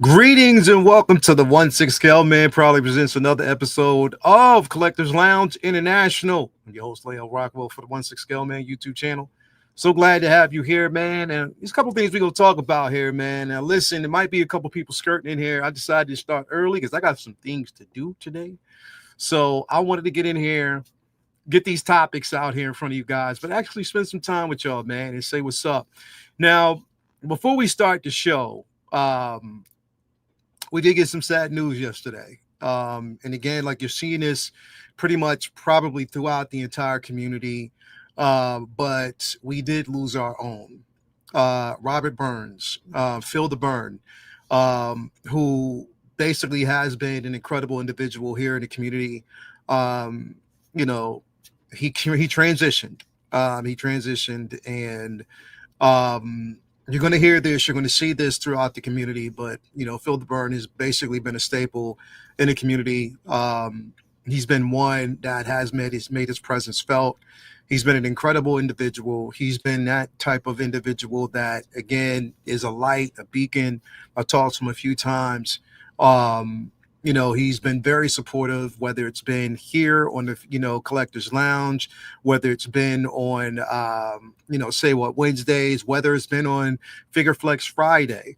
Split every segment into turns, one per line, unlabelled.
Greetings and welcome to the 1-6 Scale Man. Proudly presents another episode of Collectors Lounge International. I'm your host, Leo Rockwell, for the 1-6 Scale Man YouTube channel. So glad to have you here, man. And there's a couple things we're going to talk about here, man. Now, listen, there might be a couple people skirting in here. I decided to start early because I got some things to do today. So I wanted to get in here, get these topics out here in front of you guys, but actually spend some time with y'all, man, and say what's up. Now, before we start the show, we did get some sad news yesterday. And again, like you're seeing this pretty much probably throughout the entire community. But we did lose our own. Robert Burns, Phil the Burn, who basically has been an incredible individual here in the community. Um, you know, he transitioned. He transitioned, and you're going to hear this, you're going to see this throughout the community. But Phil the Burn has basically been a staple in the community. He's been one that has made his presence felt. He's been an incredible individual. He's been that type of individual that, again, is a light, a beacon. I've talked to him a few times. He's been very supportive, whether it's been here on the, Collectors Lounge, whether it's been on, Say What Wednesdays, whether it's been on Figure Flex Friday.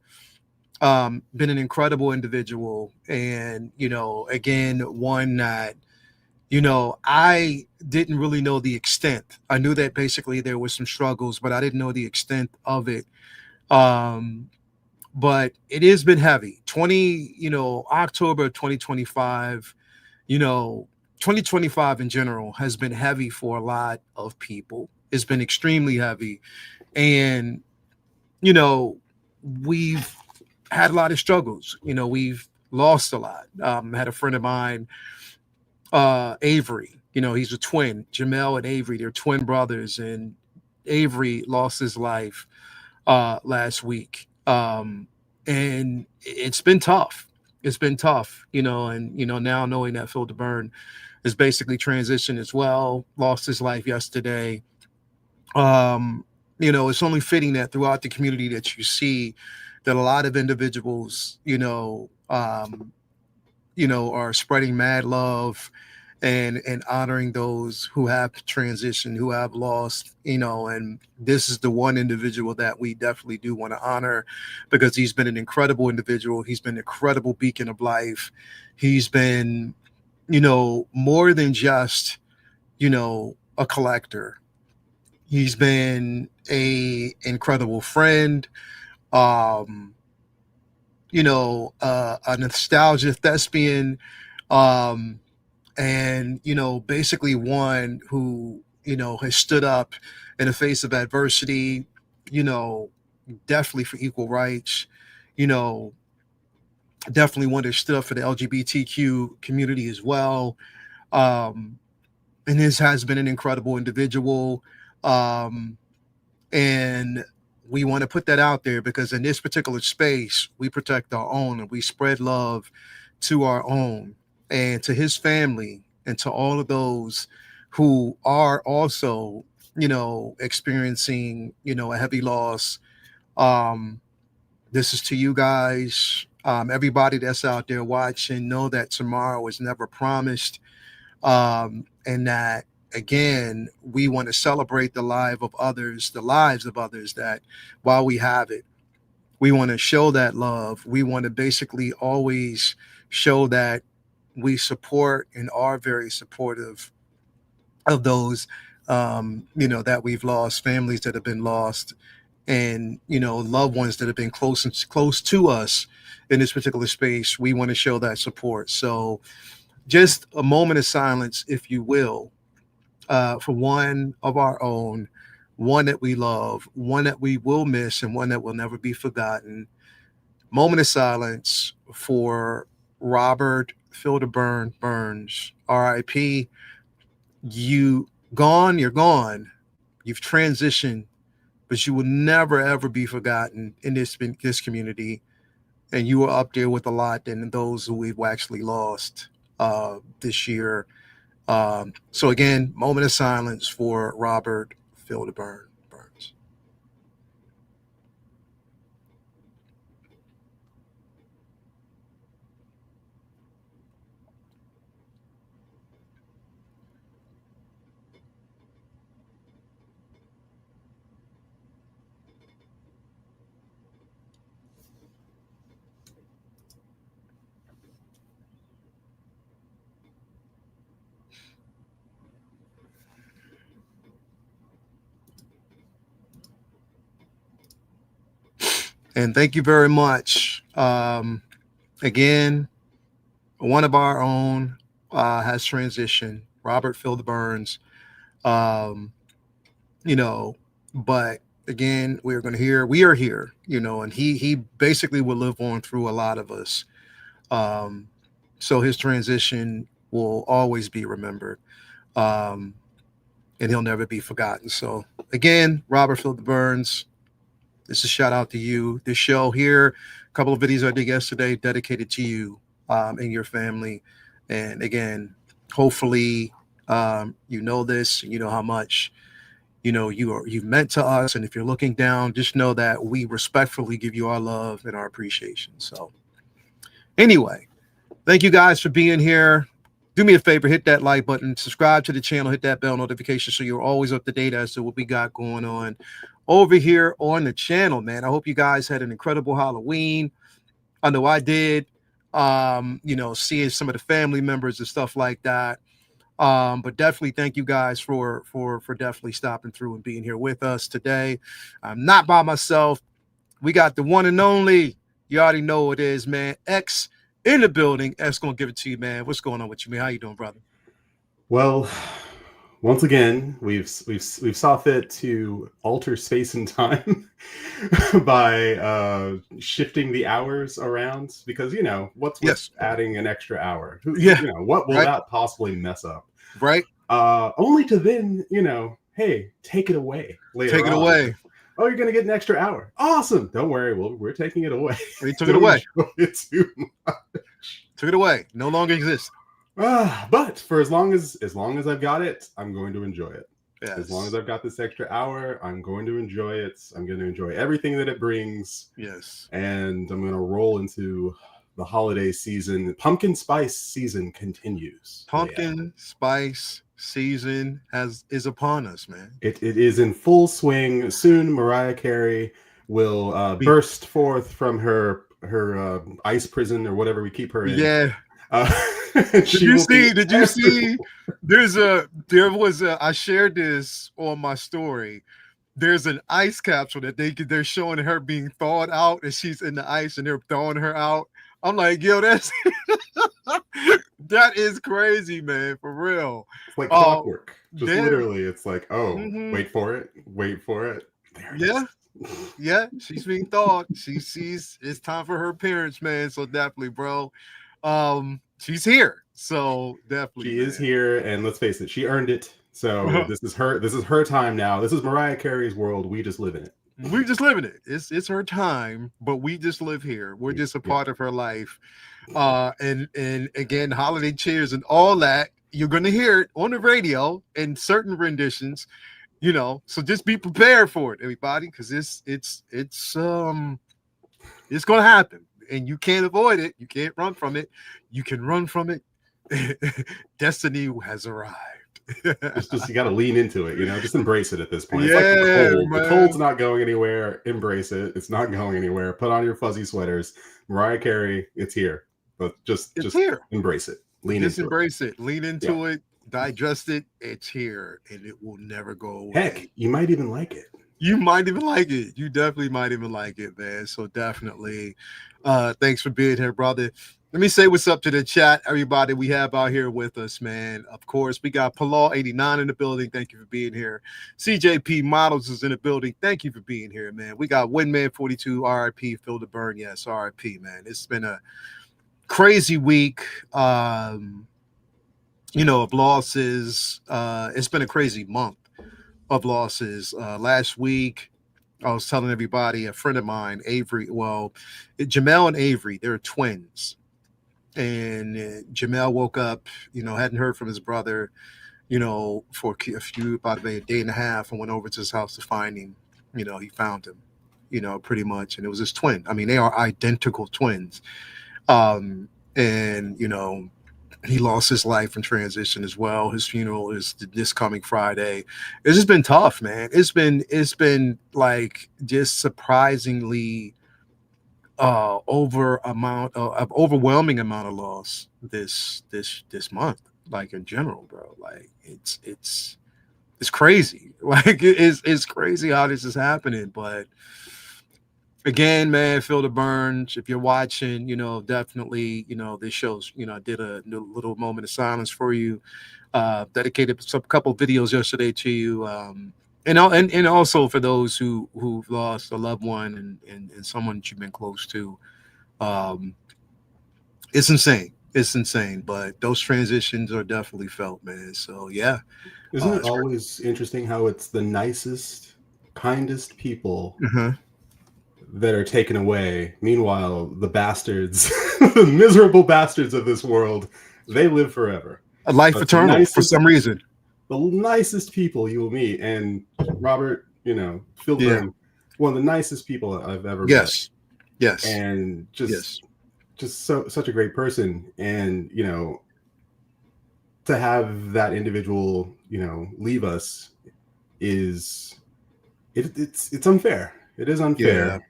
Been an incredible individual. And, again, one that, I didn't really know the extent. I knew that basically there was some struggles, but I didn't know the extent of it. But it has been heavy. October 2025, 2025 in general has been heavy for a lot of people. It's been extremely heavy. And, we've had a lot of struggles. We've lost a lot. Had a friend of mine, Avery, he's a twin. Jamel and Avery, they're twin brothers. And Avery lost his life last week. And it's been tough. It's been tough, and now knowing that Phil DeBurn is basically transitioned as well, lost his life yesterday. It's only fitting that throughout the community that you see that a lot of individuals, are spreading mad love and honoring those who have transitioned, who have lost, and this is the one individual that we definitely do want to honor because he's been an incredible individual. He's been an incredible beacon of life. He's been, more than just, a collector. He's been a incredible friend, a nostalgia thespian, and basically one who has stood up in the face of adversity, you know definitely for equal rights, you know definitely one that stood up for the LGBTQ community as well. Um and this has been an incredible individual. Um and we want to put that out there because in this particular space we protect our own and we spread love to our own and to his family and to all of those who are also experiencing a heavy loss. um this is to you guys, everybody that's out there watching. Know that tomorrow is never promised, and that again we want to celebrate the lives of others, that while we have it we want to show that love. We want to basically always show that we support and are very supportive of those that we've lost, families that have been lost, and loved ones that have been close to us in this particular space. We want to show that support. So just a moment of silence, if you will, for one of our own, one that we love, one that we will miss, and one that will never be forgotten. Moment of silence for Robert Filderburn Burns, RIP. You gone, you're gone. You've transitioned, but you will never ever be forgotten in this community. And you were up there with a lot than those who we've actually lost this year. So again, moment of silence for Robert Filderburn Burns. And thank you very much. Again, one of our own has transitioned, Robert Phil Burns. Um, you know, but again, we are here, and he basically will live on through a lot of us. Um, so his transition will always be remembered. Um, and he'll never be forgotten. So again, Robert Phil Burns, this is a shout out to you. This show here, a couple of videos I did yesterday dedicated to you and your family. And again, hopefully you know this, you know how much you've meant to us. And if you're looking down, just know that we respectfully give you our love and our appreciation. So anyway, thank you guys for being here. Do me a favor, hit that like button, subscribe to the channel, hit that bell notification so you're always up to date as to what we got going on over here on the channel, man. I hope you guys had an incredible Halloween. I know I did. Seeing some of the family members and stuff like that. But definitely thank you guys for definitely stopping through and being here with us today. I'm not by myself. We got the one and only. You already know what it is, man. X in the building. X gonna give it to you, man. What's going on with you, man? How you doing, brother?
Well, once again, we've saw fit to alter space and time by shifting the hours around because what's with
Yes.
adding an extra hour?
Yeah.
What will
Right.
that possibly mess up?
Right.
Only to then hey, take it away later
Take it
on.
away.
Oh, you're gonna get an extra hour. Awesome. Don't worry. We're taking it away.
We took it away.
Enjoy it too much.
Took it away. No longer exists.
But for as long as I've got it, I'm going to enjoy it.
Yes.
As long as I've got this extra hour, I'm going to enjoy it. I'm going to enjoy everything that it brings.
Yes.
And I'm going to roll into the holiday season. Pumpkin spice season continues.
Pumpkin spice season is upon us, man.
It is in full swing. Soon, Mariah Carey will burst forth from her ice prison or whatever we keep her in.
Yeah.
Did you
see? I shared this on my story. There's an ice capsule that they're showing her being thawed out, and she's in the ice, and they're thawing her out. I'm like, yo, that's that is crazy, man, for real.
It's like clockwork. Just literally, it's like, wait for it. There it is.
Yeah, she's being thawed. She sees it's time for her parents, man. So definitely, bro. She's here. So definitely.
She is here, and let's face it, she earned it. So this is her time now. This is Mariah Carey's world. We just live in it.
We just live in it. It's her time, but we just live here. We're just a part of her life. And again, holiday cheers and all that. You're gonna hear it on the radio in certain renditions. So just be prepared for it, everybody, because it's gonna happen, and you can't avoid it. You can't run from it. You can run from it. Destiny has arrived.
just you got to lean into it, just embrace it at this point.
Yeah,
it's like the cold.
man.
The cold's not going anywhere. Embrace it. It's not going anywhere. Put on your fuzzy sweaters. Mariah Carey, it's here. But just
here.
Embrace it. Lean into
it. Digest it. It's here, and it will never go away.
Heck, you might even like it.
You might even like it. You definitely might even like it, man. So definitely, thanks for being here, brother. Let me say what's up to the chat, everybody we have out here with us, man. Of course, we got Palal89 in the building. Thank you for being here. CJP Models is in the building. Thank you for being here, man. We got Windman42, RIP, Phil the Burn. Yes, RIP, man. It's been a crazy week, of losses. It's been a crazy month of losses. Last week, I was telling everybody, a friend of mine, Avery, Jamel and Avery, they're twins. And Jamel woke up, hadn't heard from his brother, for about a day and a half, and went over to his house to find him. He found him, pretty much. And it was his twin. I mean, they are identical twins. And, he lost his life in transition as well. His funeral is this coming Friday. It's just been tough, man. It's been like just surprisingly overwhelming amount of loss this month, like in general, bro. Like it's crazy. Like it's crazy how this is happening, but Again, man, feel the burns. If you're watching, definitely, this shows, I did a little moment of silence for you. Dedicated some couple videos yesterday to you. And also for those who've lost a loved one and someone that you've been close to. Um, it's insane. It's insane, but those transitions are definitely felt, man. So yeah,
Isn't it
it's
always interesting how it's the nicest, kindest people
uh
that are taken away? Meanwhile, the bastards, the miserable bastards of this world, they live forever.
a life
But the
eternal for
nicest,
some reason.
the nicest people you will meet, and Robert,
Yeah.
Fieldburn, one of the nicest people I've ever met,
Yes. Yes.
and
Yes.
just such a great person. And to have that individual, leave us is it's unfair. It is
Yeah.
unfair.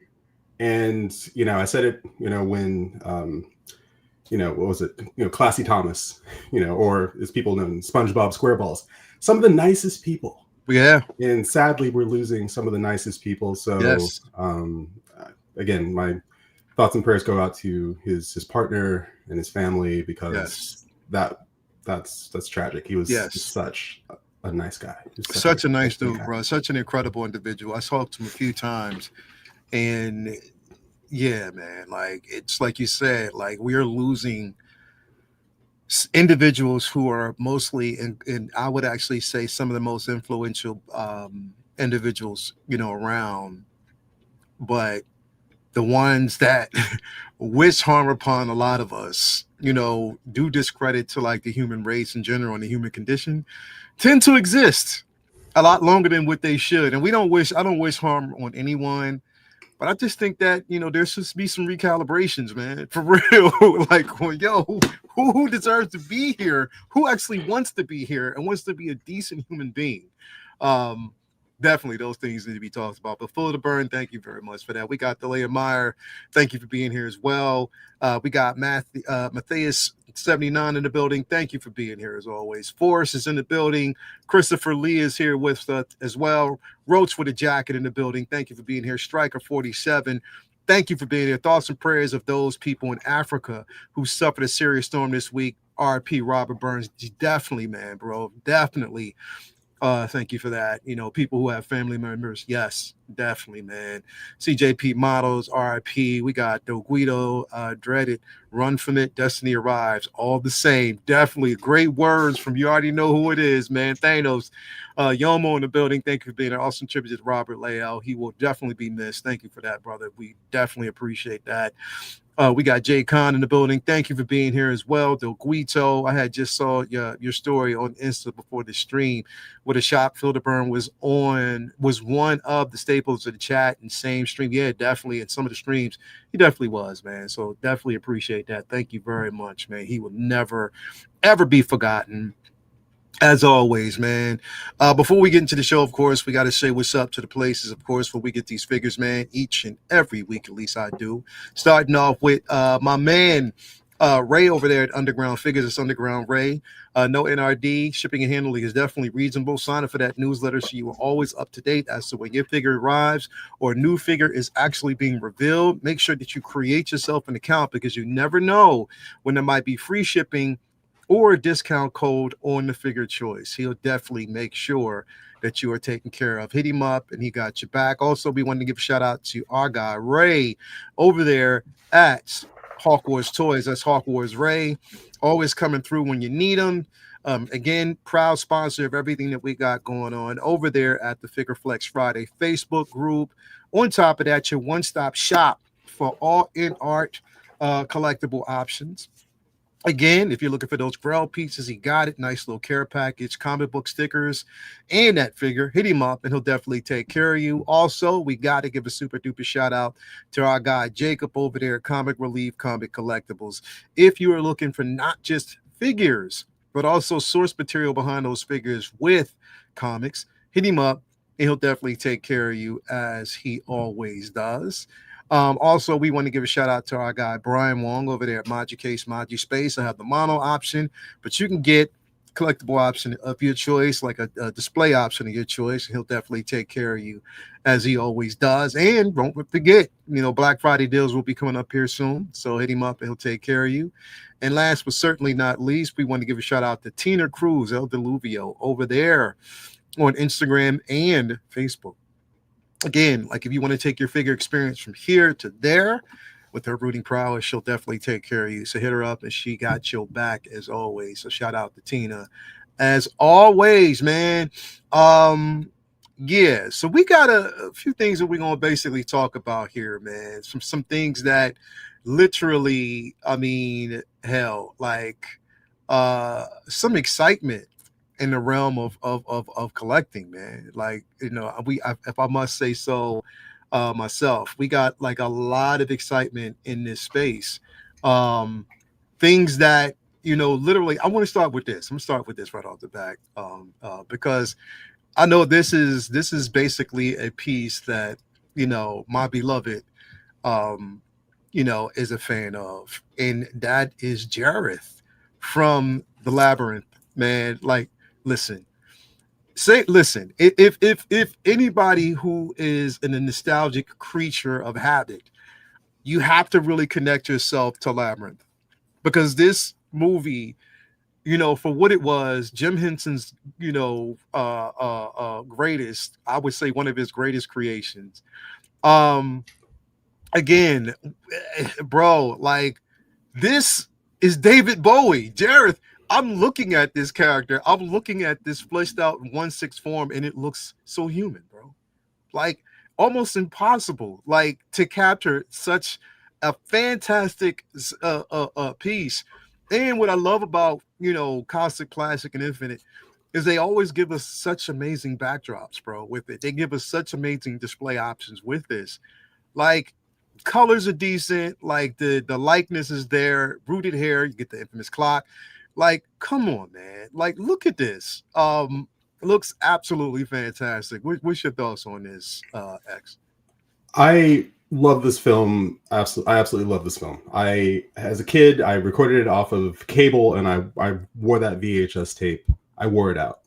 And I said it, when what was it? Classy Thomas, or as people know, SpongeBob SquareBalls. Some of the nicest people,
Yeah.
and sadly, we're losing some of the nicest people. So,
Yes.
again, my thoughts and prayers go out to his partner and his family,
Yes.
because that's tragic. He was
Yes.
such a nice guy. He was such a
Such a nice
good
dude,
guy.
bro. Such an incredible individual. I talked to him a few times, and yeah, man, like it's like you said, like we are losing individuals who are mostly, and I would actually say some of the most influential individuals, around, but the ones that wish harm upon a lot of us, do discredit to like the human race in general and the human condition, tend to exist a lot longer than what they should. And I don't wish harm on anyone, but I just think that, there should be some recalibrations, man, for real. Like, well, yo, who deserves to be here? Who actually wants to be here and wants to be a decent human being? Um, Definitely those things need to be talked about. But Full of the Burn, thank you very much for that. We got Delia Meyer. Thank you for being here as well. We got Matthias 79 in the building. Thank you for being here as always. Forrest is in the building. Christopher Lee is here with us as well. Roach with a jacket in the building. Thank you for being here. Striker 47. Thank you for being here. Thoughts and prayers of those people in Africa who suffered a serious storm this week. RP Robert Burns. Definitely, man, bro. Definitely. Thank you for that. People who have family members, yes, definitely, man. CJP Models, RIP. We got Do Guido, Dreaded, Run From It, Destiny Arrives, all the same. Definitely great words from you already know who it is, man. Thanos, Yomo in the building. Thank you for being an awesome tribute to Robert Lael. He will definitely be missed. Thank you for that, brother. We definitely appreciate that. We got Jay Khan in the building. Thank you for being here as well. Del Guito. I had just saw your story on Insta before the stream, where the shop Filterburn was one of the staples of the chat and same stream. Yeah, definitely. In some of the streams, he definitely was, man. So definitely appreciate that. Thank you very much, man. He will never ever be forgotten, as always, man. Before we get into the show, of course, we got to say what's up to the places, of course, where we get these figures, man, each and every week, at least I do. Starting off with my man, Ray over there at Underground Figures. It's Underground Ray. No NRD. Shipping and handling is definitely reasonable. Sign up for that newsletter so you are always up to date as to when your figure arrives or a new figure is actually being revealed. Make sure that you create yourself an account because you never know when there might be free shipping or a discount code on the figure choice. He'll definitely make sure that you are taken care of. Hit him up and he got your back. Also, we want to give a shout out to our guy, Ray, over there at Hawk Wars Toys. That's Hawk Wars Ray, always coming through when you need him. Again, proud sponsor of everything that we got going on over there at the Figure Flex Friday Facebook group. On top of that, your one-stop shop for all in art collectible options. Again, if you're looking for those Grail pieces, he got it. Nice little care package, comic book stickers, and that figure. Hit him up, and he'll definitely take care of you. Also, we got to give a super duper shout out to our guy Jacob over there at Comic Relief Comic Collectibles. If you are looking for not just figures, but also source material behind those figures with comics, hit him up, and he'll definitely take care of you as he always does. Also, we want to give a shout out to our guy Brian Wong over there at Maji Case, Maji Space. I have the mono option, but you can get collectible option of your choice, like a display option of your choice, he'll definitely take care of you as he always does. And don't forget, Black Friday deals will be coming up here soon. So hit him up and he'll take care of you. And last but certainly not least, we want to give a shout out to Tina Cruz, El Deluvio, over there on Instagram and Facebook. Again, like if you want to take your figure experience from here to there with her rooting prowess, she'll definitely take care of you. So hit her up and she got your back as always. So shout out to Tina as always, man. Yeah, so we got a few things that we're gonna basically talk about here, man. Some things that literally, I mean, hell, like some excitement in the realm of collecting, man. Like, if I must say so myself, we got like a lot of excitement in this space. Um, Things that, literally, I want to start with this. I'm gonna start with this right off the back, because I know this is basically a piece that my beloved is a fan of, and that is Jareth from the Labyrinth, man. Like, listen, listen. If anybody who is a nostalgic creature of habit, you have to really connect yourself to Labyrinth because this movie, for what it was, Jim Henson's, greatest, I would say one of his greatest creations. Um, Again, bro, like this is David Bowie. Jareth, I'm looking at this character. I'm looking at this fleshed out 1/6 form, and it looks so human, bro. Like almost impossible, like to capture such a fantastic piece. And what I love about Cosmic, Classic, and Infinite is they always give us such amazing backdrops, bro. With it, they give us such amazing display options with this. Like colors are decent, like the likeness is there, rooted hair, you get the infamous clock. Like, come on, man. Like, look at this. Looks absolutely fantastic. What's your thoughts on this, X?
I love this film. I absolutely love this film. As a kid, I recorded it off of cable, and I wore that VHS tape. I wore it out.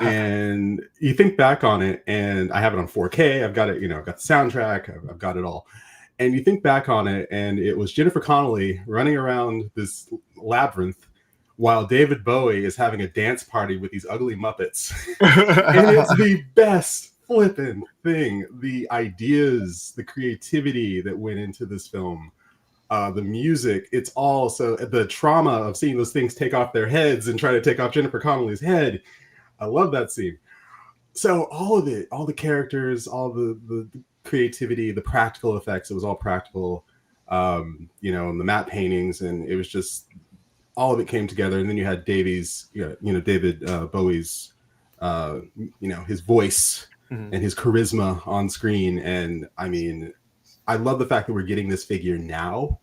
And you think back on it, and I have it on 4K. I've got it, I've got the soundtrack. I've got it all. And you think back on it, and it was Jennifer Connelly running around this labyrinth while David Bowie is having a dance party with these ugly Muppets. And it's the best flipping thing. The ideas, the creativity that went into this film, the music, it's all so the trauma of seeing those things take off their heads and try to take off Jennifer Connelly's head. I love that scene. So all of it, all the characters, all the creativity, the practical effects, it was all practical, and the matte paintings, and it was just all of it came together. And then you had David Bowie's, his voice and his charisma on screen. And I mean, I love the fact that we're getting this figure now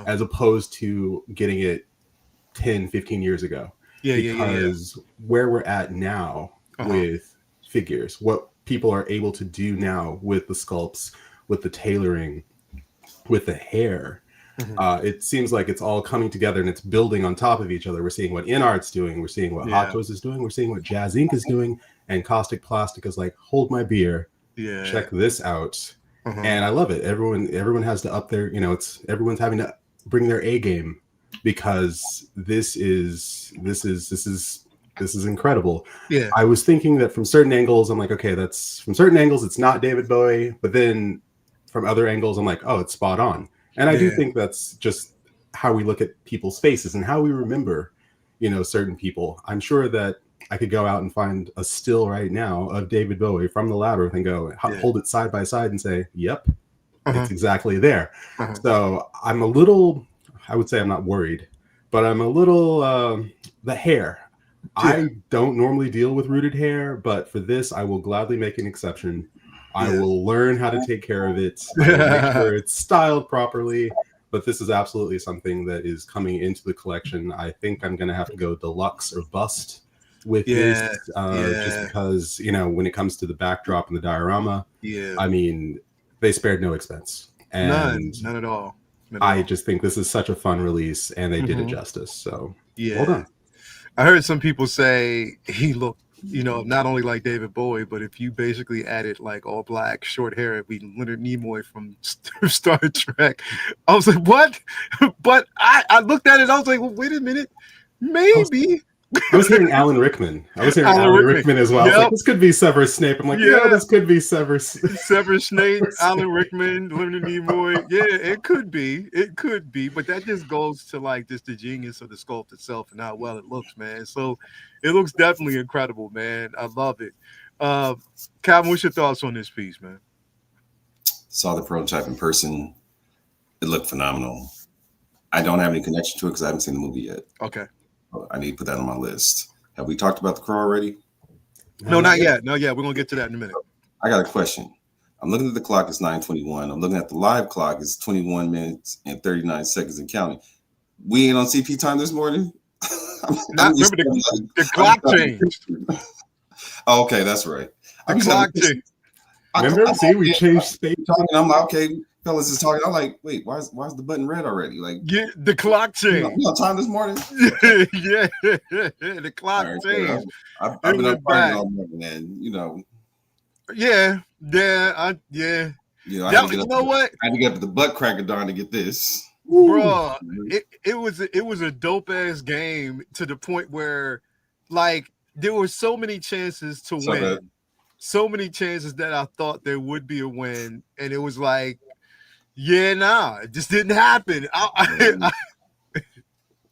as opposed to getting it 10, 15 years ago. Because where we're at now with figures, what people are able to do now with the sculpts, with the tailoring, with the hair, it seems like it's all coming together and it's building on top of each other. We're seeing what InArt's doing, we're seeing what Hot Toys is doing, we're seeing what Jazz Inc. is doing, and Caustic Plastic is like, hold my beer, check this out. And I love it. Everyone has to up their, everyone's having to bring their A game, because this is incredible. I was thinking that from certain angles, I'm like, okay, from certain angles it's not David Bowie, but then from other angles I'm like, oh, it's spot on. And I do think that's just how we look at people's faces and how we remember, certain people. I'm sure that I could go out and find a still right now of David Bowie from the Labyrinth and go hold it side by side and say, yep, it's exactly there. So I'm a little, I would say I'm not worried, but I'm a little, the hair. I don't normally deal with rooted hair, but for this, I will gladly make an exception. I will learn how to take care of it. I will make sure it's styled properly. But this is absolutely something that is coming into the collection. I think I'm going to have to go deluxe or bust with this, just because, when it comes to the backdrop and the diorama, I mean, they spared no expense. And
none at all.
I just think this is such a fun release, and they did it justice. So well done.
I heard some people say he looked, not only like David Bowie, but if you basically added like all black, short hair, it'd be Leonard Nimoy from Star Trek. I was like, what? But I looked at it. I was like, well, wait a minute,
I was,
maybe
I was hearing Alan Rickman. I was hearing
Alan
Alan
Rickman.
Rickman as well. I was like,
Yep.
this could be Severus Snape. I'm like, yeah,
Yeah.
this could be Severus.
Severus Snape,
Severus
Alan
Snape.
Rickman, Leonard Nimoy. Yeah, it could be. It could be. But that just goes to like just the genius of the sculpt itself and how well it looks, man. So it looks definitely incredible, man. I love it. Uh, Calvin, what's your thoughts on this piece, man?
Saw the prototype in person. It looked phenomenal. I don't have any connection to it because I haven't seen the movie yet.
Okay.
I need to put that on my list. Have we talked about The Crow already?
No, not yet. No, yeah, we're gonna get to that in a minute.
I got a question. I'm looking at the clock, it's 9:21. I'm looking at the live clock, it's 21 minutes and 39 seconds and counting. We ain't on CP time this morning?
Not remember the clock changed.
Oh, okay, that's right.
The clock changed.
Remember, see, we changed space.
Talking, I'm like, okay, fellas is talking. I'm like, wait, why is the button red already? Like,
Yeah, the clock changed.
we on time this morning?
Yeah, the clock
All right,
changed.
I've
It
been up
went back.
all morning, and
Yeah, yeah,
I had to get
you
up.
know what,
I had to get up at the butt crack of dawn to get this.
bro? It was a dope ass game to the point where, like, there were so many chances to
So
win,
that-
so many chances that I thought there would be a win, and it was like, yeah, nah, it just didn't happen.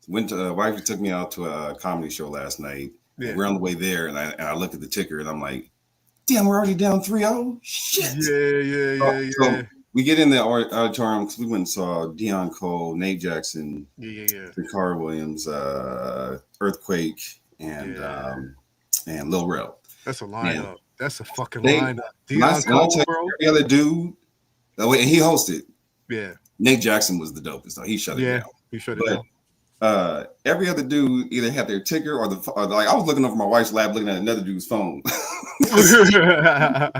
Went to wife took me out to a comedy show last night.
Yeah.
We're on the way there, and I looked at the ticker, and I'm like, damn, we're already down 3-0. Shit.
Yeah.
So we get in the auditorium because we went and saw Deion Cole, Nate Jackson,
Yeah.
Ricard Williams, Earthquake, and Lil Rel.
That's a lineup. That's a fucking
They-
lineup.
When I
Deion
tell
Cole,
you,
bro.
every other dude, and he hosted.
Yeah,
Nate Jackson was the dopest, though. He shut it down.
he shut it
But every other dude either had their ticker or like I was looking over my wife's lap, looking at another dude's phone,
down.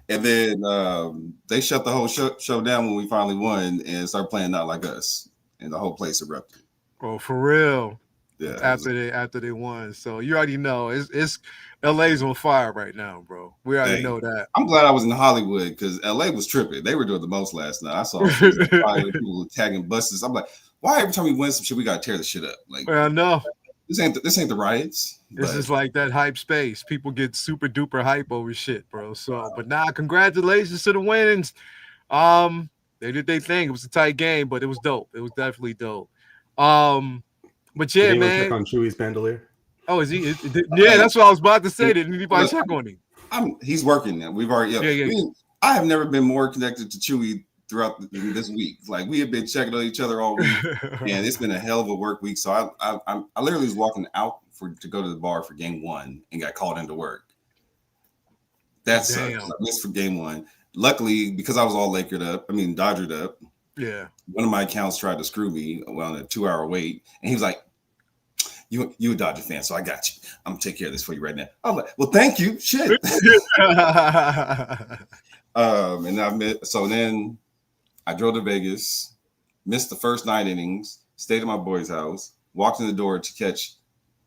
and then they shut the whole show down when we finally won and started playing Not Like Us, and the whole place erupted.
Oh, for real.
Yeah,
After they won, so you already know it's LA's on fire right now, bro. We already know that.
I'm glad I was in Hollywood because LA was tripping. They were doing the most last night. I saw people tagging buses. I'm like, why every time we win some shit, we gotta tear the shit up? Like,
Well, no,
this ain't the riots.
this is like that hype space. People get super duper hype over shit, bro. So, but nah, congratulations to the wins. They did their thing. It was a tight game, but it was dope. It was definitely dope. But yeah,
Did anyone
man.
check on Chewie's bandolier?
Oh, is he? Yeah, that's what I was about to say. Did anybody check on him?
He's working now. We've already. I have never been more connected to Chewy throughout this week. Like we have been checking on each other all week, and it's been a hell of a work week. So I literally was walking out to go to the bar for game one and got called into work. That's I missed for game one. Luckily, because I was all Dodgered up.
Yeah.
One of my accounts tried to screw me on a 2-hour wait, and he was like, "You a Dodger fan, so I got you. I'm gonna take care of this for you right now." I'm like, "Well, thank you." Shit. Then I drove to Vegas, missed the first 9 innings, stayed at my boy's house, walked in the door to catch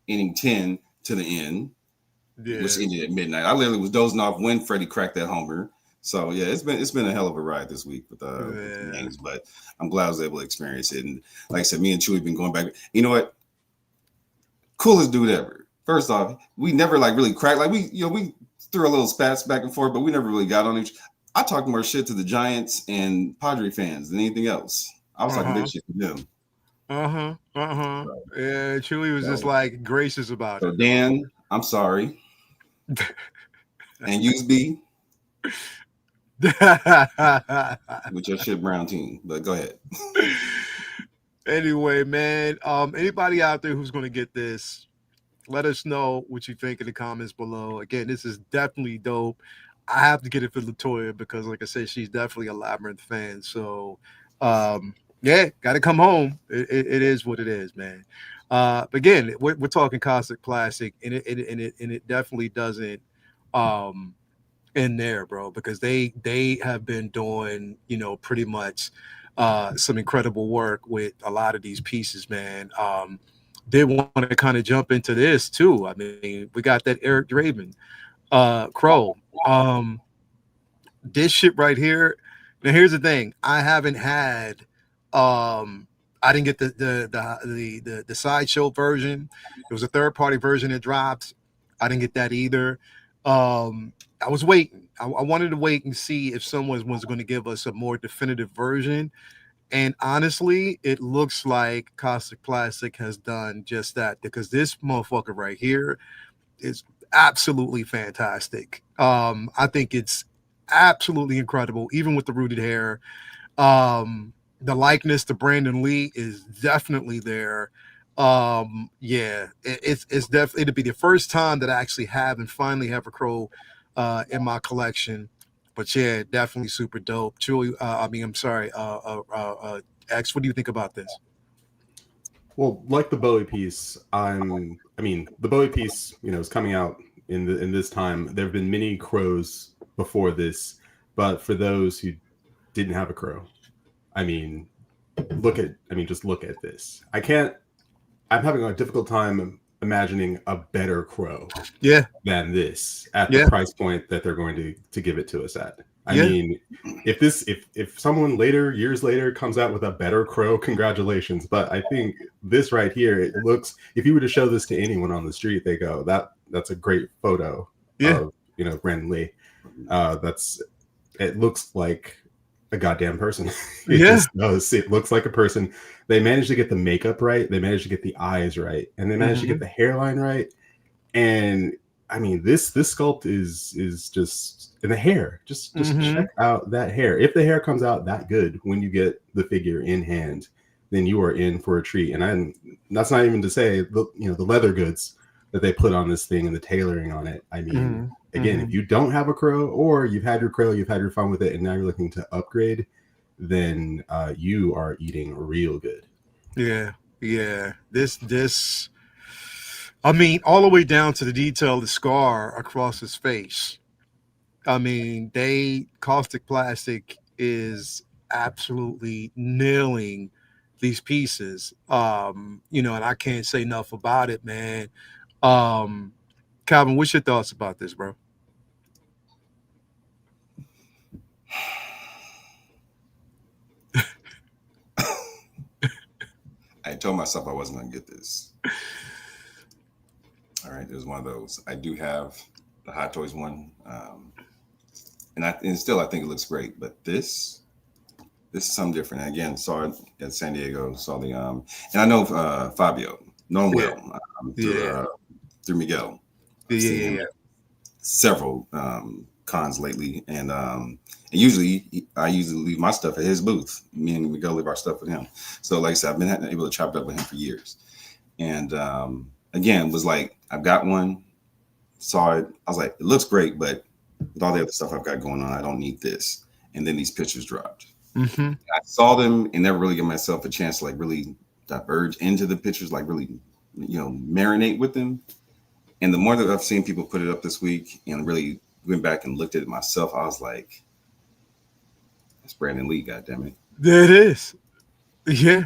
inning 10 to the end, which ended at midnight. I literally was dozing off when Freddie cracked that homer. So yeah, it's been a hell of a ride this week with the games, but I'm glad I was able to experience it. And like I said, me and Chewy been going back. You know what? Coolest dude ever. First off, we never like really cracked. Like we threw a little spats back and forth, but we never really got on each. I talked more shit to the Giants and Padre fans than anything else. I was talking big shit to them.
Yeah, Chewy was just like gracious about it.
So Dan, I'm sorry. And use B. With your shit brown team, but go ahead.
Anyway, man, anybody out there who's going to get this, let us know what you think in the comments below. Again, this is definitely dope. I have to get it for Latoya because, like I said, she's definitely a Labyrinth fan. So, yeah, got to come home. It is what it is, man. But again, we're talking classic, and it definitely doesn't in there, bro, because they have been doing, pretty much some incredible work with a lot of these pieces, man. did want to kind of jump into this too. I mean, we got that Eric Draven Crow. This shit right here. Now here's the thing. I haven't had I didn't get the sideshow version. It was a third party version that dropped. I didn't get that either. I was waiting. I wanted to wait and see if someone was going to give us a more definitive version. And honestly, it looks like Caustic Plastic has done just that because this motherfucker right here is absolutely fantastic. I think it's absolutely incredible, even with the rooted hair. The likeness to Brandon Lee is definitely there. Yeah, it's definitely it'll be the first time that I actually have and finally have a crow in my collection. But yeah, definitely super dope. Julie, I'm sorry, X, what do you think about this?
Well, like the Bowie piece, the Bowie piece, is coming out in this time. There have been many crows before this, but for those who didn't have a crow, just look at this. I'm having a difficult time imagining a better crow than this at the price point that they're going to give it to us at. I mean, if someone years later comes out with a better crow, congratulations. But I think this right here, it looks, if you were to show this to anyone on the street, they go, that's a great photo of, Brandon Lee. It looks like a goddamn person. Just does. It looks like a person. They managed to get the makeup right. They managed to get the eyes right, and they managed to get the hairline right. And I mean, this sculpt is just, and the hair. Just check out that hair. If the hair comes out that good when you get the figure in hand, then you are in for a treat. And that's not even to say the leather goods that they put on this thing and the tailoring on it. I mean, again, if you don't have a crow, or you've had your crow, you've had your fun with it, and now you're looking to upgrade, then you are eating real good.
Yeah. This. I mean, all the way down to the detail of the scar across his face. I mean, Caustic Plastic is absolutely nailing these pieces. And I can't say enough about it, man. Calvin, what's your thoughts about this, bro?
I told myself I wasn't going to get this. All right, there's one of those. I do have the Hot Toys one, and still I think it looks great. But this is something different. And again, saw it at San Diego. Saw the and I know Fabio, know him well through Miguel. Several cons lately, and usually I leave my stuff at his booth. Me and Miguel leave our stuff with him. So like I said, I've been able to chop it up with him for years. And again, was like, I've got one, saw it. I was like, it looks great, but with all the other stuff I've got going on, I don't need this. And then these pictures dropped. I saw them and never really give myself a chance to like really diverge into the pictures, like really, marinate with them. And the more that I've seen people put it up this week and really went back and looked at it myself, I was like, that's Brandon Lee, goddammit.
There it is. Yeah.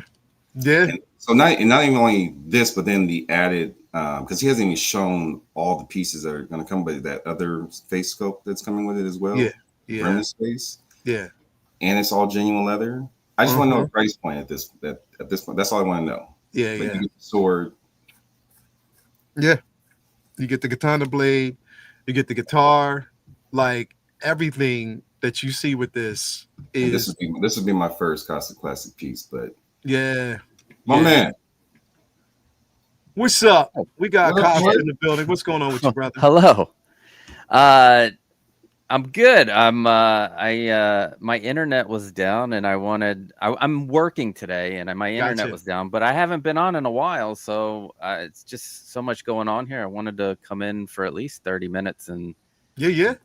And so not even only this, but then the added, because he hasn't even shown all the pieces that are going to come, but that other face sculpt that's coming with it as well. From this face.
Yeah.
And it's all genuine leather. I just want to know the price point at this point. That's all I want to know.
Yeah.
You get the sword.
Yeah. You get the katana blade, you get the guitar, like everything that you see with this is.
This would be my first Caustic Plastic piece, but
my
man.
What's up? We got Caustic in the building. What's going on with you, brother?
Hello. I'm good. My internet was down, and I'm working today, and my internet was down, but I haven't been on in a while, so it's just so much going on here. I wanted to come in for at least 30 minutes and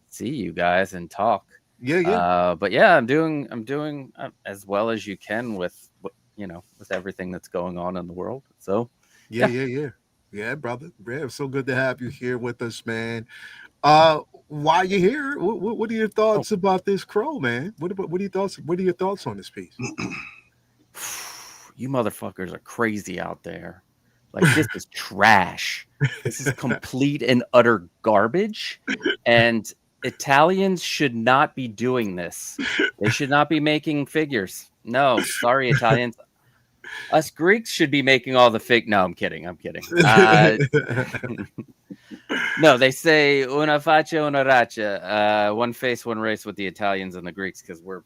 see you guys and talk. But yeah, I'm doing as well as you can with with everything that's going on in the world. So
yeah, brother. Yeah, it's so good to have you here with us, man. While you're here, what are your thoughts about this crow, man? What are your thoughts? What are your thoughts on this piece?
You motherfuckers are crazy out there. Like, this is trash. This is complete and utter garbage. And Italians should not be doing this. They should not be making figures. No, sorry, Italians. Us Greeks should be making all the fig. No, I'm kidding. No, they say una faccia, una racha. One face, one race with the Italians and the Greeks, because we're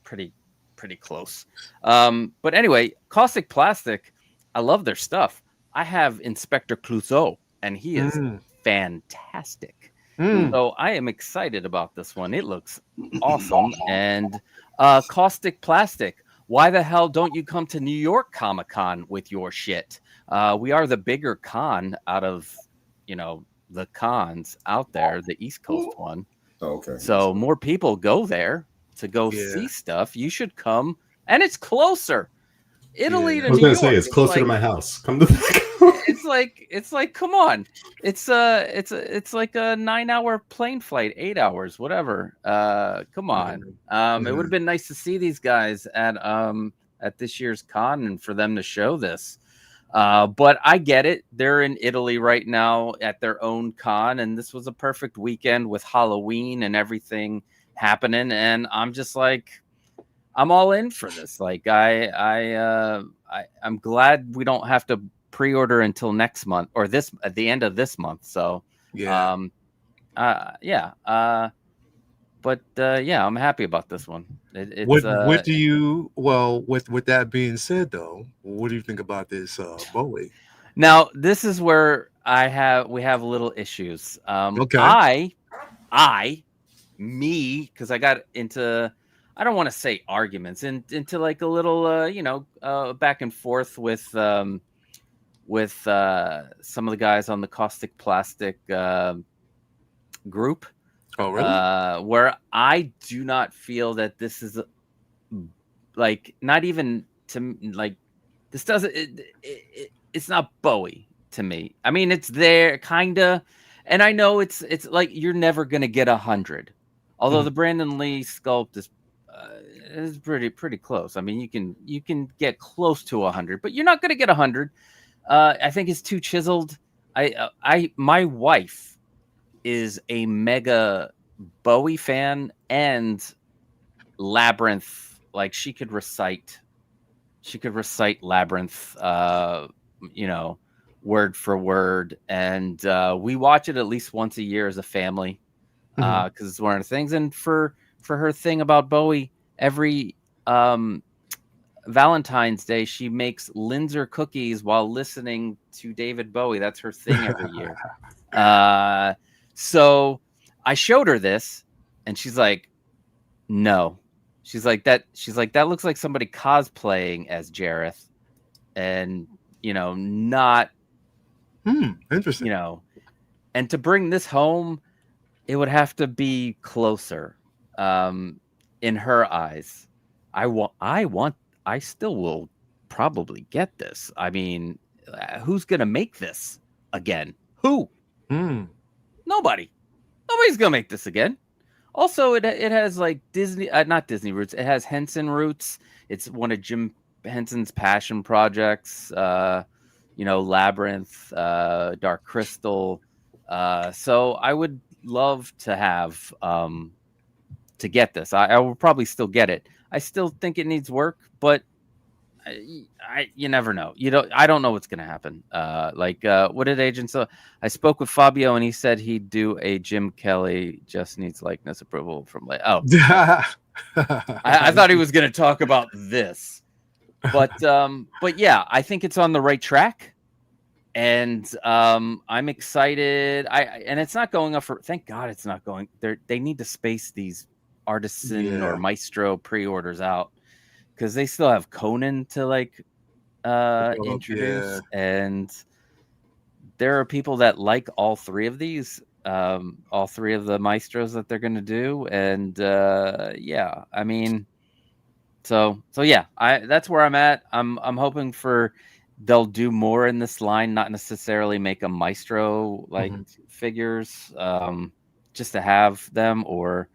pretty close. But anyway, Caustic Plastic, I love their stuff. I have Inspector Clouseau, and he is fantastic. So I am excited about this one. It looks awesome. And Caustic Plastic, why the hell don't you come to New York Comic Con with your shit? We are the bigger con out of, the cons out there, the East Coast one.
Okay.
So more people go there to go see stuff. You should come, and it's closer. Italy to New York.
I was going to say it's closer to my house. Come to
it's like come on. It's like a 9-hour plane flight, 8 hours, whatever. Come on. It would have been nice to see these guys at this year's con and for them to show this. But I get it. They're in Italy right now at their own con, and this was a perfect weekend with Halloween and everything happening. And I'm just like, I'm all in for this. Like, I'm glad we don't have to pre-order until next month or at the end of this month. So, I'm happy about this one.
What do you? Well, with that being said, though, what do you think about this Bowie?
Now, this is where we have little issues.
Okay.
Because I got into, I don't want to say arguments, into like a little, back and forth with some of the guys on the Caustic Plastic group.
Oh, really?
Where I do not feel that this is like, not even to like, this doesn't, it's not Bowie to me. I mean, it's there kinda, and I know it's like you're never gonna get 100. Although the Brandon Lee sculpt is pretty close. I mean, you can get close to 100, but you're not gonna get 100. I think it's too chiseled. My wife is a mega Bowie fan and Labyrinth. Like, she could recite Labyrinth, word for word. And we watch it at least once a year as a family, because it's one of the things. And for her thing about Bowie, every Valentine's Day, she makes Linzer cookies while listening to David Bowie. That's her thing every year. So I showed her this, and she's like, no. She's like, that looks like somebody cosplaying as Jareth, and not
interesting.
And to bring this home, it would have to be closer. In her eyes, I still will probably get this. I mean, who's gonna make this again? Who? Nobody. Nobody's gonna make this again. Also, it has like Disney, not Disney roots. It has Henson roots. It's one of Jim Henson's passion projects. Labyrinth, Dark Crystal. So I would love to have to get this. I will probably still get it. I still think it needs work, but you never know. I don't know what's gonna happen. What did agents? I spoke with Fabio, and he said he'd do a Jim Kelly. Just needs likeness approval from. I thought he was gonna talk about this, but yeah, I think it's on the right track, and I'm excited. And it's not going up for. Thank God it's not going. They need to space these artisan or maestro pre-orders out, because they still have Conan to introduce, and there are people that like all three of these, all three of the maestros that they're going to do, and I mean, so yeah, that's where I'm at. I'm hoping they'll do more in this line, not necessarily make a maestro figures, just to have them, or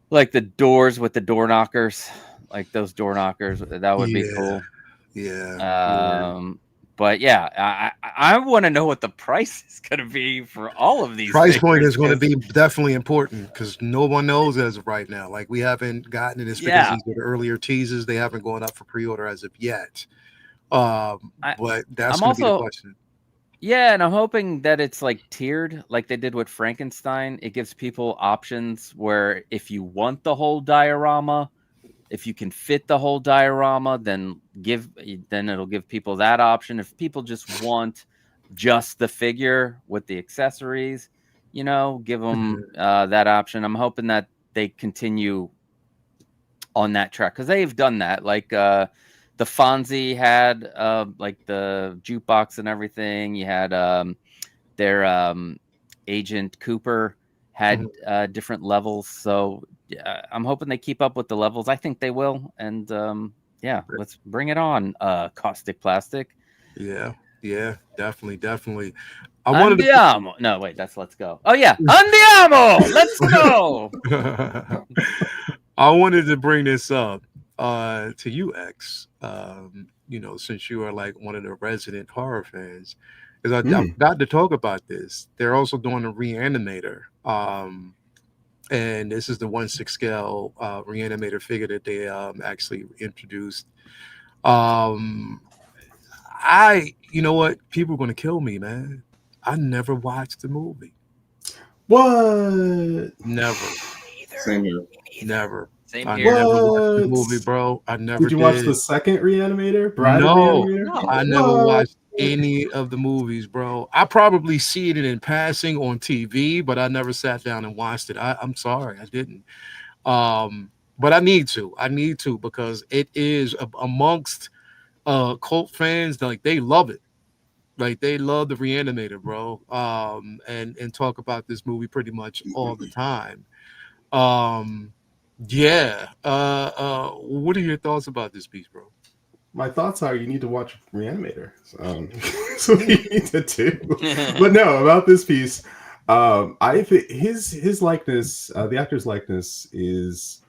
like the doors with the door knockers. Like those door knockers, that would be cool.
Yeah.
But yeah, I want to know what the price is going to be for all of these
Price point
figures,
is going to
'cause-
be definitely important because no one knows as of right now. Like we haven't gotten it. It's because
yeah.
these are the earlier teasers. They haven't gone up for pre-order as of yet.
I,
But that's
I'm
going to be the
also
question.
Yeah, and I'm hoping that it's like tiered, like they did with Frankenstein. It gives people options where if you want the whole diorama, if you can fit the whole diorama, then it'll give people that option. If people just want just the figure with the accessories, give them that option. I'm hoping that they continue on that track because they've done that. Like the Fonzie had like the jukebox and everything. You had their Agent Cooper had different levels. So I'm hoping they keep up with the levels. I think they will. And let's bring it on, Caustic Plastic.
Yeah, definitely.
Andiamo. No, wait, that's Let's Go. Oh yeah, andiamo. Let's go.
I wanted to bring this up to you, X. Since you are like one of the resident horror fans, because I forgot to talk about this. They're also doing a Reanimator, and this is the 1/6 scale Reanimator figure that they actually introduced. You know what? People are gonna kill me, man. I never watched the movie.
What?
Never.
Same here.
Never.
Same
I
here.
never watched the movie, bro. I never
did. You watch the second Reanimator? Bride of
No,
Reanimator?
I never watched any of the movies, bro. I probably see it in passing on TV, but I never sat down and watched it. I'm sorry, I didn't. But I need to. I need to because it is amongst cult fans. Like they love it. Like they love the Reanimator, bro. And talk about this movie pretty much all the time. Yeah. What are your thoughts about this piece, bro?
My thoughts are you need to watch Reanimator. So you need to do. But no, about this piece, I think his likeness, the actor's likeness, is,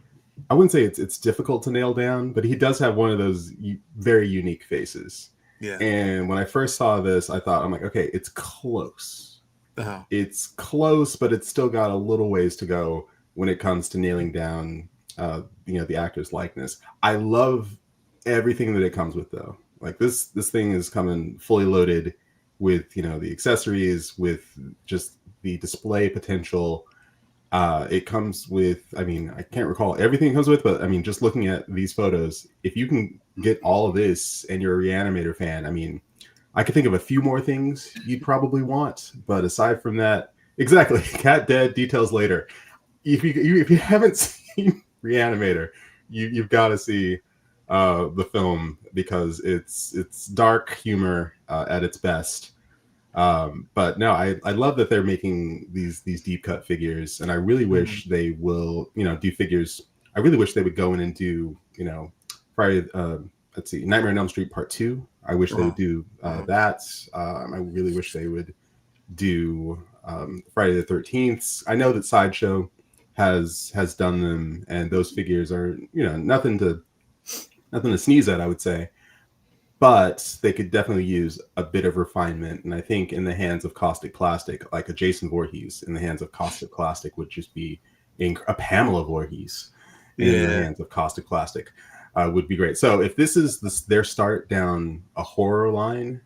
I wouldn't say it's difficult to nail down, but he does have one of those very unique faces.
Yeah.
And when I first saw this, I'm like, okay, it's close.
Uh-huh.
It's close, but it's still got a little ways to go when it comes to nailing down, the actor's likeness. I love everything that it comes with, though. Like this thing is coming fully loaded with, the accessories, with just the display potential. It comes with, I can't recall everything it comes with, but just looking at these photos, if you can get all of this and you're a Reanimator fan, I could think of a few more things you'd probably want, but aside from that, exactly, cat dead, details later. If you haven't seen Reanimator, you've got to see the film because it's dark humor at its best. But no, I love that they're making these deep cut figures, and I really wish they will, do figures. I really wish they would go in and do, Friday, let's see, Nightmare on Elm Street Part 2. I wish they would do that. I really wish they would do Friday the 13th. I know that Sideshow has done them, and those figures are, nothing to sneeze at, I would say. But they could definitely use a bit of refinement. And I think in the hands of Caustic Plastic, like a Jason Voorhees in the hands of Caustic Plastic would just be a Pamela Voorhees in the hands of Caustic Plastic would be great. So if this is their start down a horror line,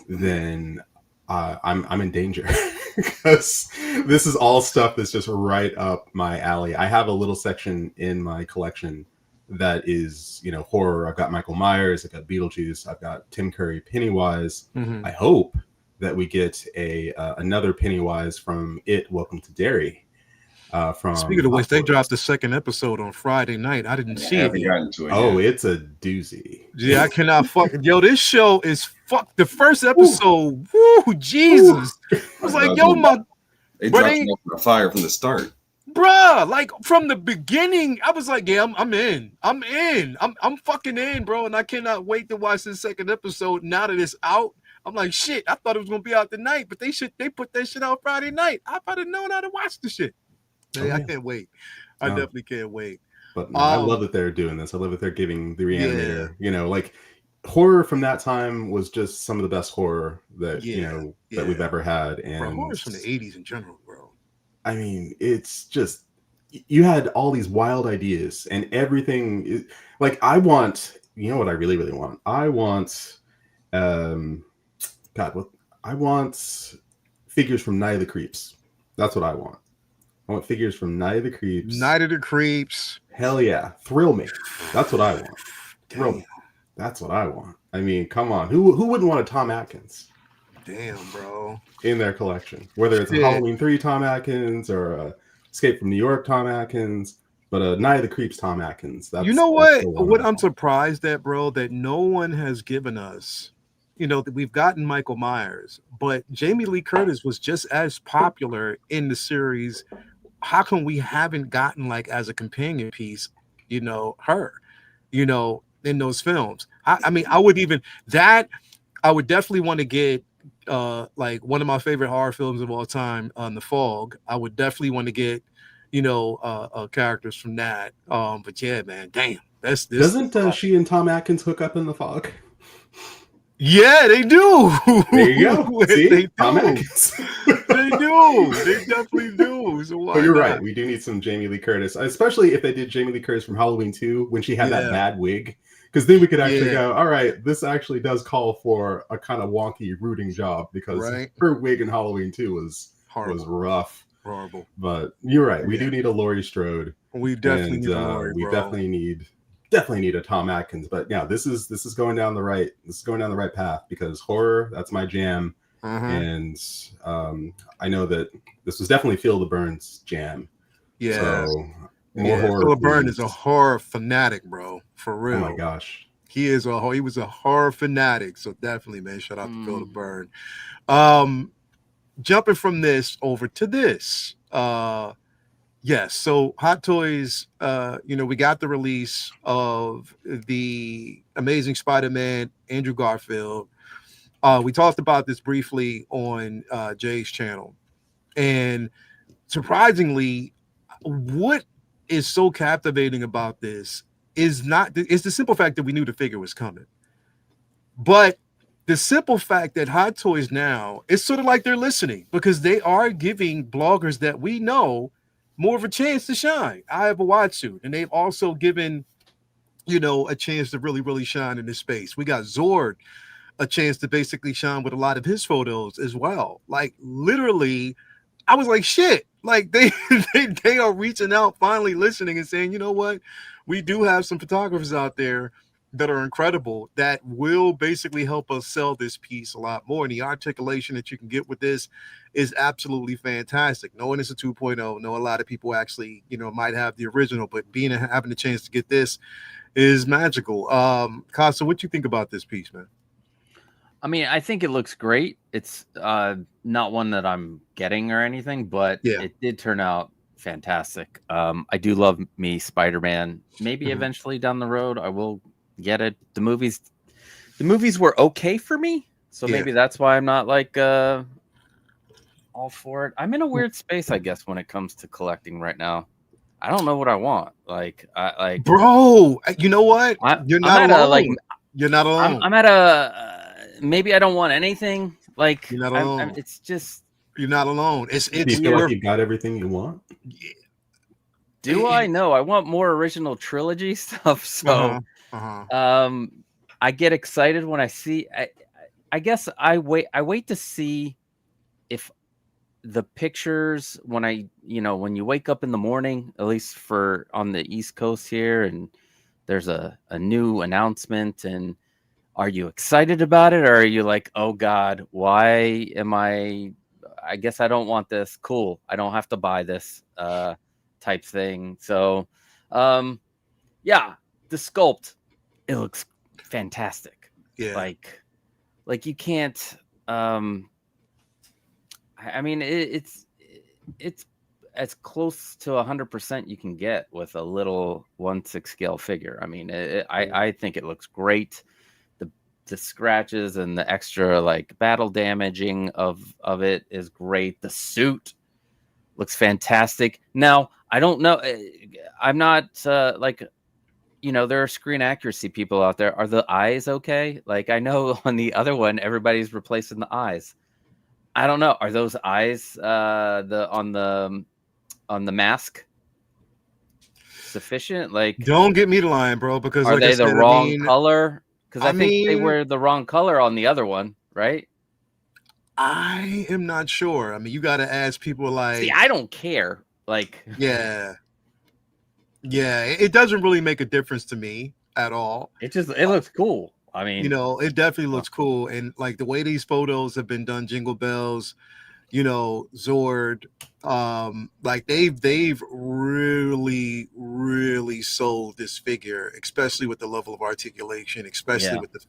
then I'm in danger because this is all stuff that's just right up my alley. I have a little section in my collection that is, horror. I've got Michael Myers, I've got Beetlejuice, I've got Tim Curry, Pennywise. I hope that we get another Pennywise from It, Welcome to Derry.
Speaking of which, they dropped the second episode on Friday night. I didn't see it.
It's a doozy.
Yeah, I cannot Yo, this show is the first episode. Woo, Jesus. I was like, yo,
they dropped it off the fire from the start.
Bruh, like from the beginning, I was like, yeah, I'm in. I'm fucking in, bro. And I cannot wait to watch the second episode now that it's out. I'm like, shit, I thought it was gonna be out tonight, but they put that shit out Friday night. I probably known how to watch the shit. I can't wait. I definitely can't wait.
But no, I love that they're doing this. I love that they're giving the Reanimator, like horror from that time was just some of the best horror that
Yeah,
that we've
yeah.
ever had.
Bro,
And
horror's from the 80s in general, bro.
I mean, it's just, you had all these wild ideas and everything like, I want, what I really, really want? I want, God, what I want figures from Night of the Creeps. That's what I want. I want figures from Night of the Creeps.
Night of the Creeps.
Hell yeah. Thrill me. That's what I want. Thrill
Damn.
me. That's what I want. I mean, come on. Who wouldn't want a Tom Atkins?
Damn, bro.
In their collection. Whether it's a Halloween 3 Tom Atkins or a Escape from New York Tom Atkins, but a Night of the Creeps Tom Atkins. That's,
you know what? What I'm
want.
surprised at, bro, that no one has given us, that we've gotten Michael Myers, but Jamie Lee Curtis was just as popular in the series. How come we haven't gotten, like, as a companion piece, her, in those films? I mean, I would definitely want to get like one of my favorite horror films of all time, The Fog. I would definitely want to get, characters from that. But yeah, man, damn, that's this.
Doesn't she and Tom Atkins hook up in The Fog?
Yeah, they do.
There you go. See?
They do.
Tom Atkins.
They do. They definitely do. So why
But you're
not?
right. We do need some Jamie Lee Curtis, especially if they did Jamie Lee Curtis from Halloween 2 when she had that bad wig. Because then we could actually go, all right, this actually does call for a kind of wonky rooting job, because her wig in Halloween 2 was rough.
Horrible.
But you're right. We do need a Laurie Strode.
We definitely need a Laurie,
we
bro.
definitely need a Tom Atkins. But yeah, this is going down the right. This is going down the right path, because horror, that's my jam. And I know that this was definitely Feel the Burn's jam.
Yeah.
So more horror.
Phil Byrne is a horror fanatic, bro. For real.
Oh my gosh.
He was a horror fanatic. So definitely, man, shout out to Phil Byrne. Jumping from this over to this. Yes, so Hot Toys, we got the release of the Amazing Spider-Man, Andrew Garfield. We talked about this briefly on Jay's channel. And surprisingly, what is so captivating about this is the simple fact that we knew the figure was coming. But the simple fact that Hot Toys now, it's sort of like they're listening, because they are giving bloggers that we know more of a chance to shine. I have a watch suit, and they've also given, a chance to really, really shine in this space. We got Zord a chance to basically shine with a lot of his photos as well. Like, literally, I was like, shit, like they are reaching out, finally listening and saying, you know what, we do have some photographers out there that are incredible that will basically help us sell this piece a lot more. And the articulation that you can get with this is absolutely fantastic. Knowing it's a 2.0, know a lot of people actually, might have the original, but having the chance to get this is magical. Casa, what you think about this piece, man?
I mean, I think it looks great. It's not one that I'm getting or anything, but it did turn out fantastic. I do love me Spider-Man. Maybe eventually down the road I will get it. The movies were okay for me, so maybe that's why I'm not like all for it. I'm in a weird space, I guess, when it comes to collecting right now. I don't know what I want.
Bro, you know what? You're not alone. You're not alone.
I'm at a maybe I don't want anything. Like,
you're not alone.
It's just,
you're not alone. It's
do you feel like you got everything you want?
Do I? No, I want more original trilogy stuff. So I get excited when I see. I guess I wait to see if the pictures, when when you wake up in the morning, at least for on the East Coast here, and there's a new announcement, and are you excited about it, or are you like, oh God, why am I guess I don't want this. Cool, I don't have to buy this type thing. So yeah, the sculpt, it looks fantastic.
Yeah,
like you can't I mean, it's as close to 100% you can get with a little 1/6 scale figure. I mean, I think it looks great. The scratches and the extra like battle damaging of it is great. The suit looks fantastic. Now, I don't know. I'm not there are screen accuracy people out there. Are the eyes okay? Like, I know on the other one, everybody's replacing the eyes. I don't know. Are those eyes on the mask sufficient? Like,
Don't get me to lying, bro, because
are
like I
they the
said,
wrong color? Because I think they
mean,
were the wrong color on the other one, right?
I am not sure. I mean, you got to ask people
See,
like,
I don't care. Like,
yeah, it doesn't really make a difference to me at all.
it looks cool. I mean,
It definitely looks cool, and like the way these photos have been done, Jingle Bells, Zord, like they've really sold this figure, especially with the level of articulation, especially with the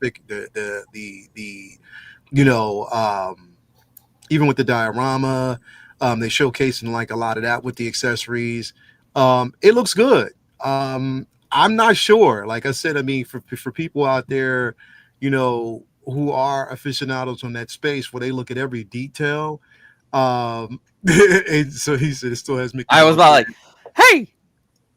even with the diorama. They showcasing like a lot of that with the accessories. It looks good. I'm not sure. Like I said, I mean, for people out there, who are aficionados on that space where they look at every detail. And so he said it still has Mickey
I was
Mouse.
about like, hey,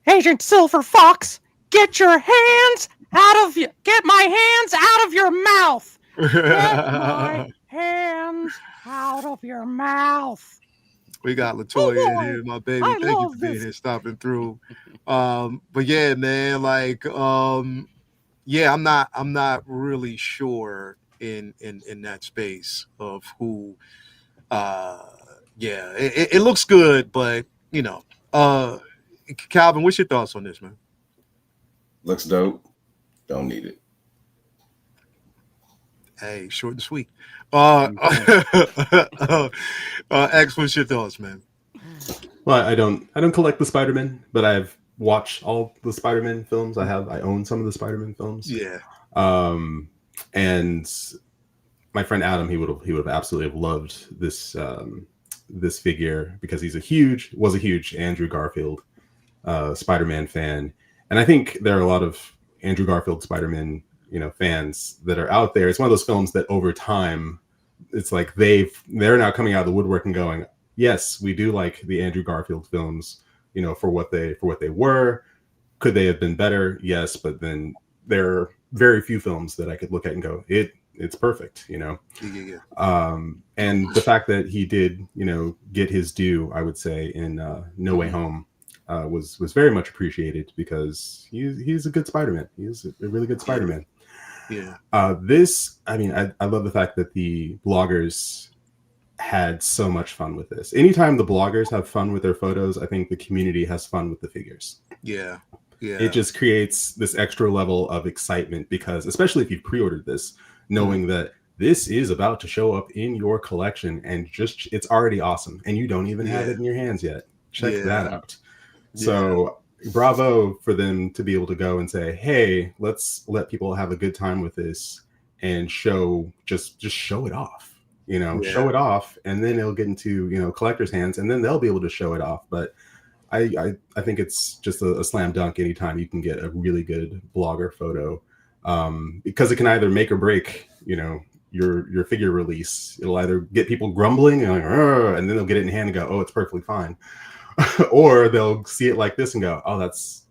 Agent Silver Fox, get my hands out of your mouth. Get my hands out of your mouth.
We got Latoya in here, my baby.
I
Thank you
love
for being
this.
here, stopping through. But yeah, man, like, yeah, I'm not really sure in that space of who. Yeah, it looks good, but Calvin, what's your thoughts on this, man?
Looks dope. Don't need it.
Hey, short and sweet. X, what's your thoughts, man?
Well, I don't collect the Spider-Man, but I've watched all the Spider-Man films. I own some of the Spider-Man films.
Yeah.
And my friend Adam, he would have absolutely have loved this this figure because was a huge Andrew Garfield Spider-Man fan, and I think there are a lot of Andrew Garfield Spider-Man fans that are out there. It's one of those films that over time, it's like they're now coming out of the woodwork and going, yes, we do like the Andrew Garfield films, for what they were. Could they have been better? Yes, but then there are very few films that I could look at and go, it's perfect,
Yeah.
And the fact that he did, get his due, I would say, in No Way Home, was very much appreciated because he's a good Spider-Man. He's a really good Spider-Man.
Yeah.
This, I mean, I love the fact that the bloggers had so much fun with this. Anytime the bloggers have fun with their photos, I think the community has fun with the figures.
Yeah. Yeah.
It just creates this extra level of excitement because, especially if you've pre-ordered this, knowing that this is about to show up in your collection and it's already awesome and you don't even have it in your hands yet. Check that out. So bravo for them to be able to go and say, hey, let's let people have a good time with this and just show it off, show it off, and then it'll get into, collectors' hands and then they'll be able to show it off. But I think it's just a slam dunk anytime you can get a really good blogger photo, because it can either make or break, your figure release. It'll either get people grumbling and then they'll get it in hand and go, oh, it's perfectly fine. Or they'll see it like this and go, oh, that's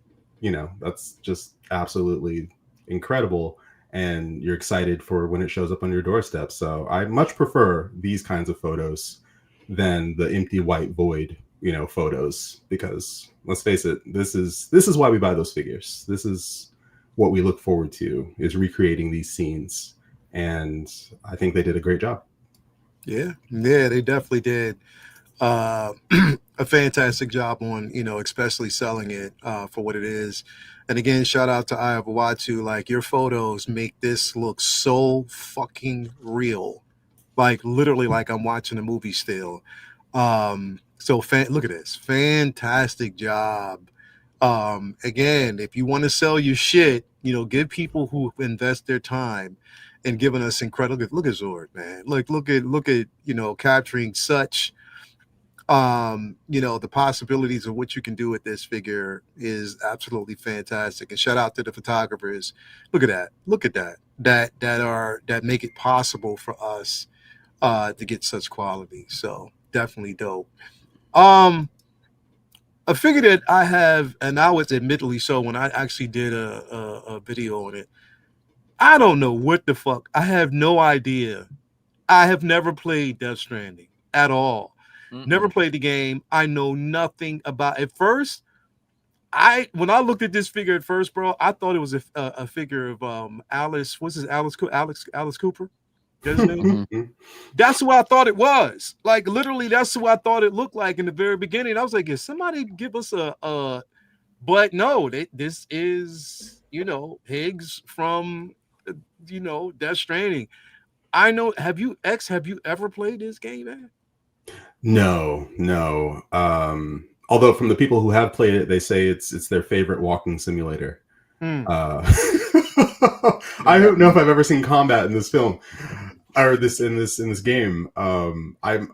just absolutely incredible. And you're excited for when it shows up on your doorstep. So I much prefer these kinds of photos than the empty white void, photos, because let's face it, this is why we buy those figures. This is what we look forward to, is recreating these scenes. And I think they did a great job.
Yeah, they definitely did a fantastic job on, especially selling it for what it is. And again, shout out to Aya Watu. Like, your photos make this look so fucking real. Like, literally, like I'm watching a movie still. So look at this. Fantastic job. Again, if you want to sell your shit, give people who invest their time and giving us incredible. Look at Zord, man. Look at capturing such the possibilities of what you can do with this figure is absolutely fantastic. And shout out to the photographers. Look at that. That make it possible for us to get such quality. So definitely dope. a figure that I have, and I was admittedly so when I actually did a video on it. I don't know what the fuck. I have no idea. I have never played Death Stranding at all. Never played the game. I know nothing about. At first, when I looked at this figure at first, bro, I thought it was a figure of Alice. What's his Alice Cooper? That's his name. That's who I thought it was. Like literally, that's who I thought it looked like in the very beginning. I was like, "Is somebody give us a?" But no, this is Higgs from Death Stranding. I know. Have you ever played this game, man?
No. Although from the people who have played it, they say it's their favorite walking simulator. I don't know if I've ever seen combat in this film or in this game. I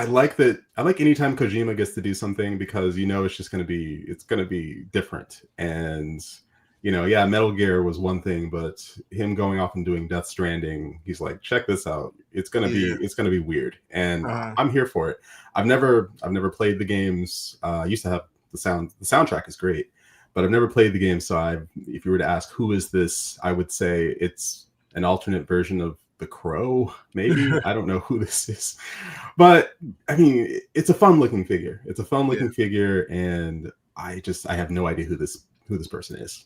like that. I like anytime Kojima gets to do something because it's gonna be different. And Metal Gear was one thing, but him going off and doing Death Stranding, he's like, check this out. It's gonna be weird, and I'm here for it. I've never played the games. I used to have the soundtrack is great, but I've never played the game. So if you were to ask who is this, I would say it's an alternate version of The Crow, maybe. I don't know who this is, but I mean, it's a fun looking figure. It's a fun looking figure, and I have no idea who this person is.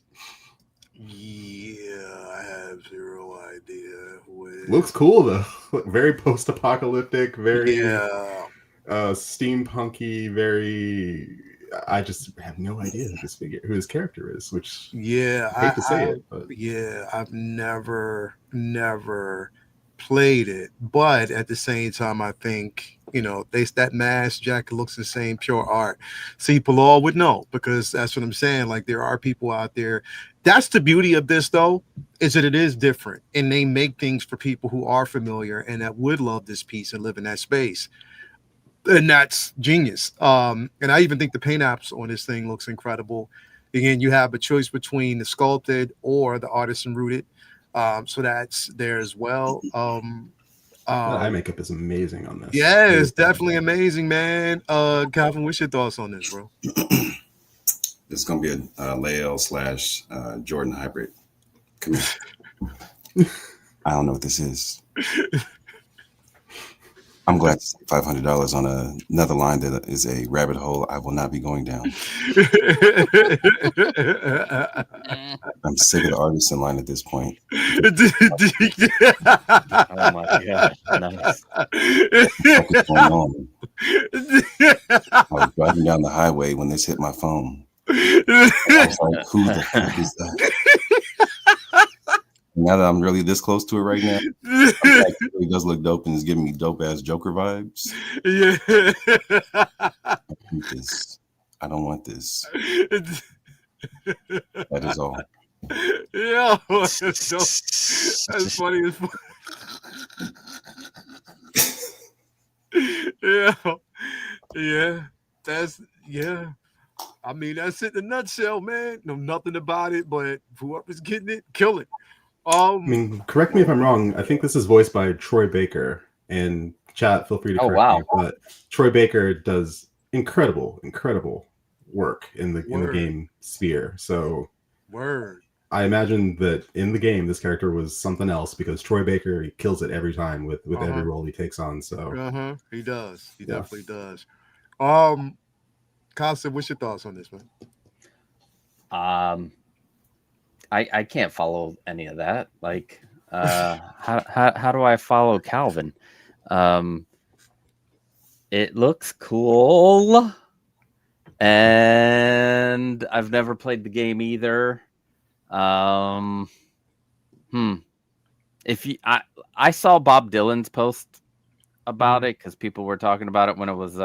Yeah, I have zero idea.
Looks cool though. Very post-apocalyptic, very steampunky, very. I just have no idea who his character is, which I hate to say it, but
I've never played it, but at the same time, I think that mask jacket looks the same, pure art. See, Bilal would know because that's what I'm saying. Like there are people out there. That's the beauty of this, though, is that it is different, and they make things for people who are familiar and that would love this piece and live in that space. And that's genius. And I even think the paint apps on this thing looks incredible. Again, you have a choice between the sculpted or the artisan rooted. So that's there as well.
eye makeup is amazing on this.
Yeah, it's definitely amazing, man. Calvin, what's your thoughts on this, bro?
It's gonna be a Lael / Jordan hybrid. Come here. I don't know what this is. I'm glad to spend $500 on another line that is a rabbit hole I will not be going down. I'm sick of the artisan line at this point.
Oh my god! Nice.
What's going on? I was driving down the highway when this hit my phone. I was like, who the fuck is that? Now that I'm really this close to it right now, it really does look dope and is giving me dope ass Joker vibes.
Yeah.
I don't want this. That is all.
Yeah, that's funny as fuck. Yeah. I mean, that's it in a nutshell, man. Know nothing about it, but whoever's getting it, kill it.
I mean, correct me if I'm wrong. I think this is voiced by Troy Baker, and chat, feel free to correct me. But Troy Baker does incredible work in the game sphere. So, I imagine that in the game, this character was something else because Troy Baker, he kills it every time with every role he takes on. So,
he does. He definitely does. Costa, what's your thoughts on this, man?
I can't follow any of that. Like, how do I follow Calvin? It looks cool, and I've never played the game either. If you, I saw Bob Dylan's post about it because people were talking about it when it was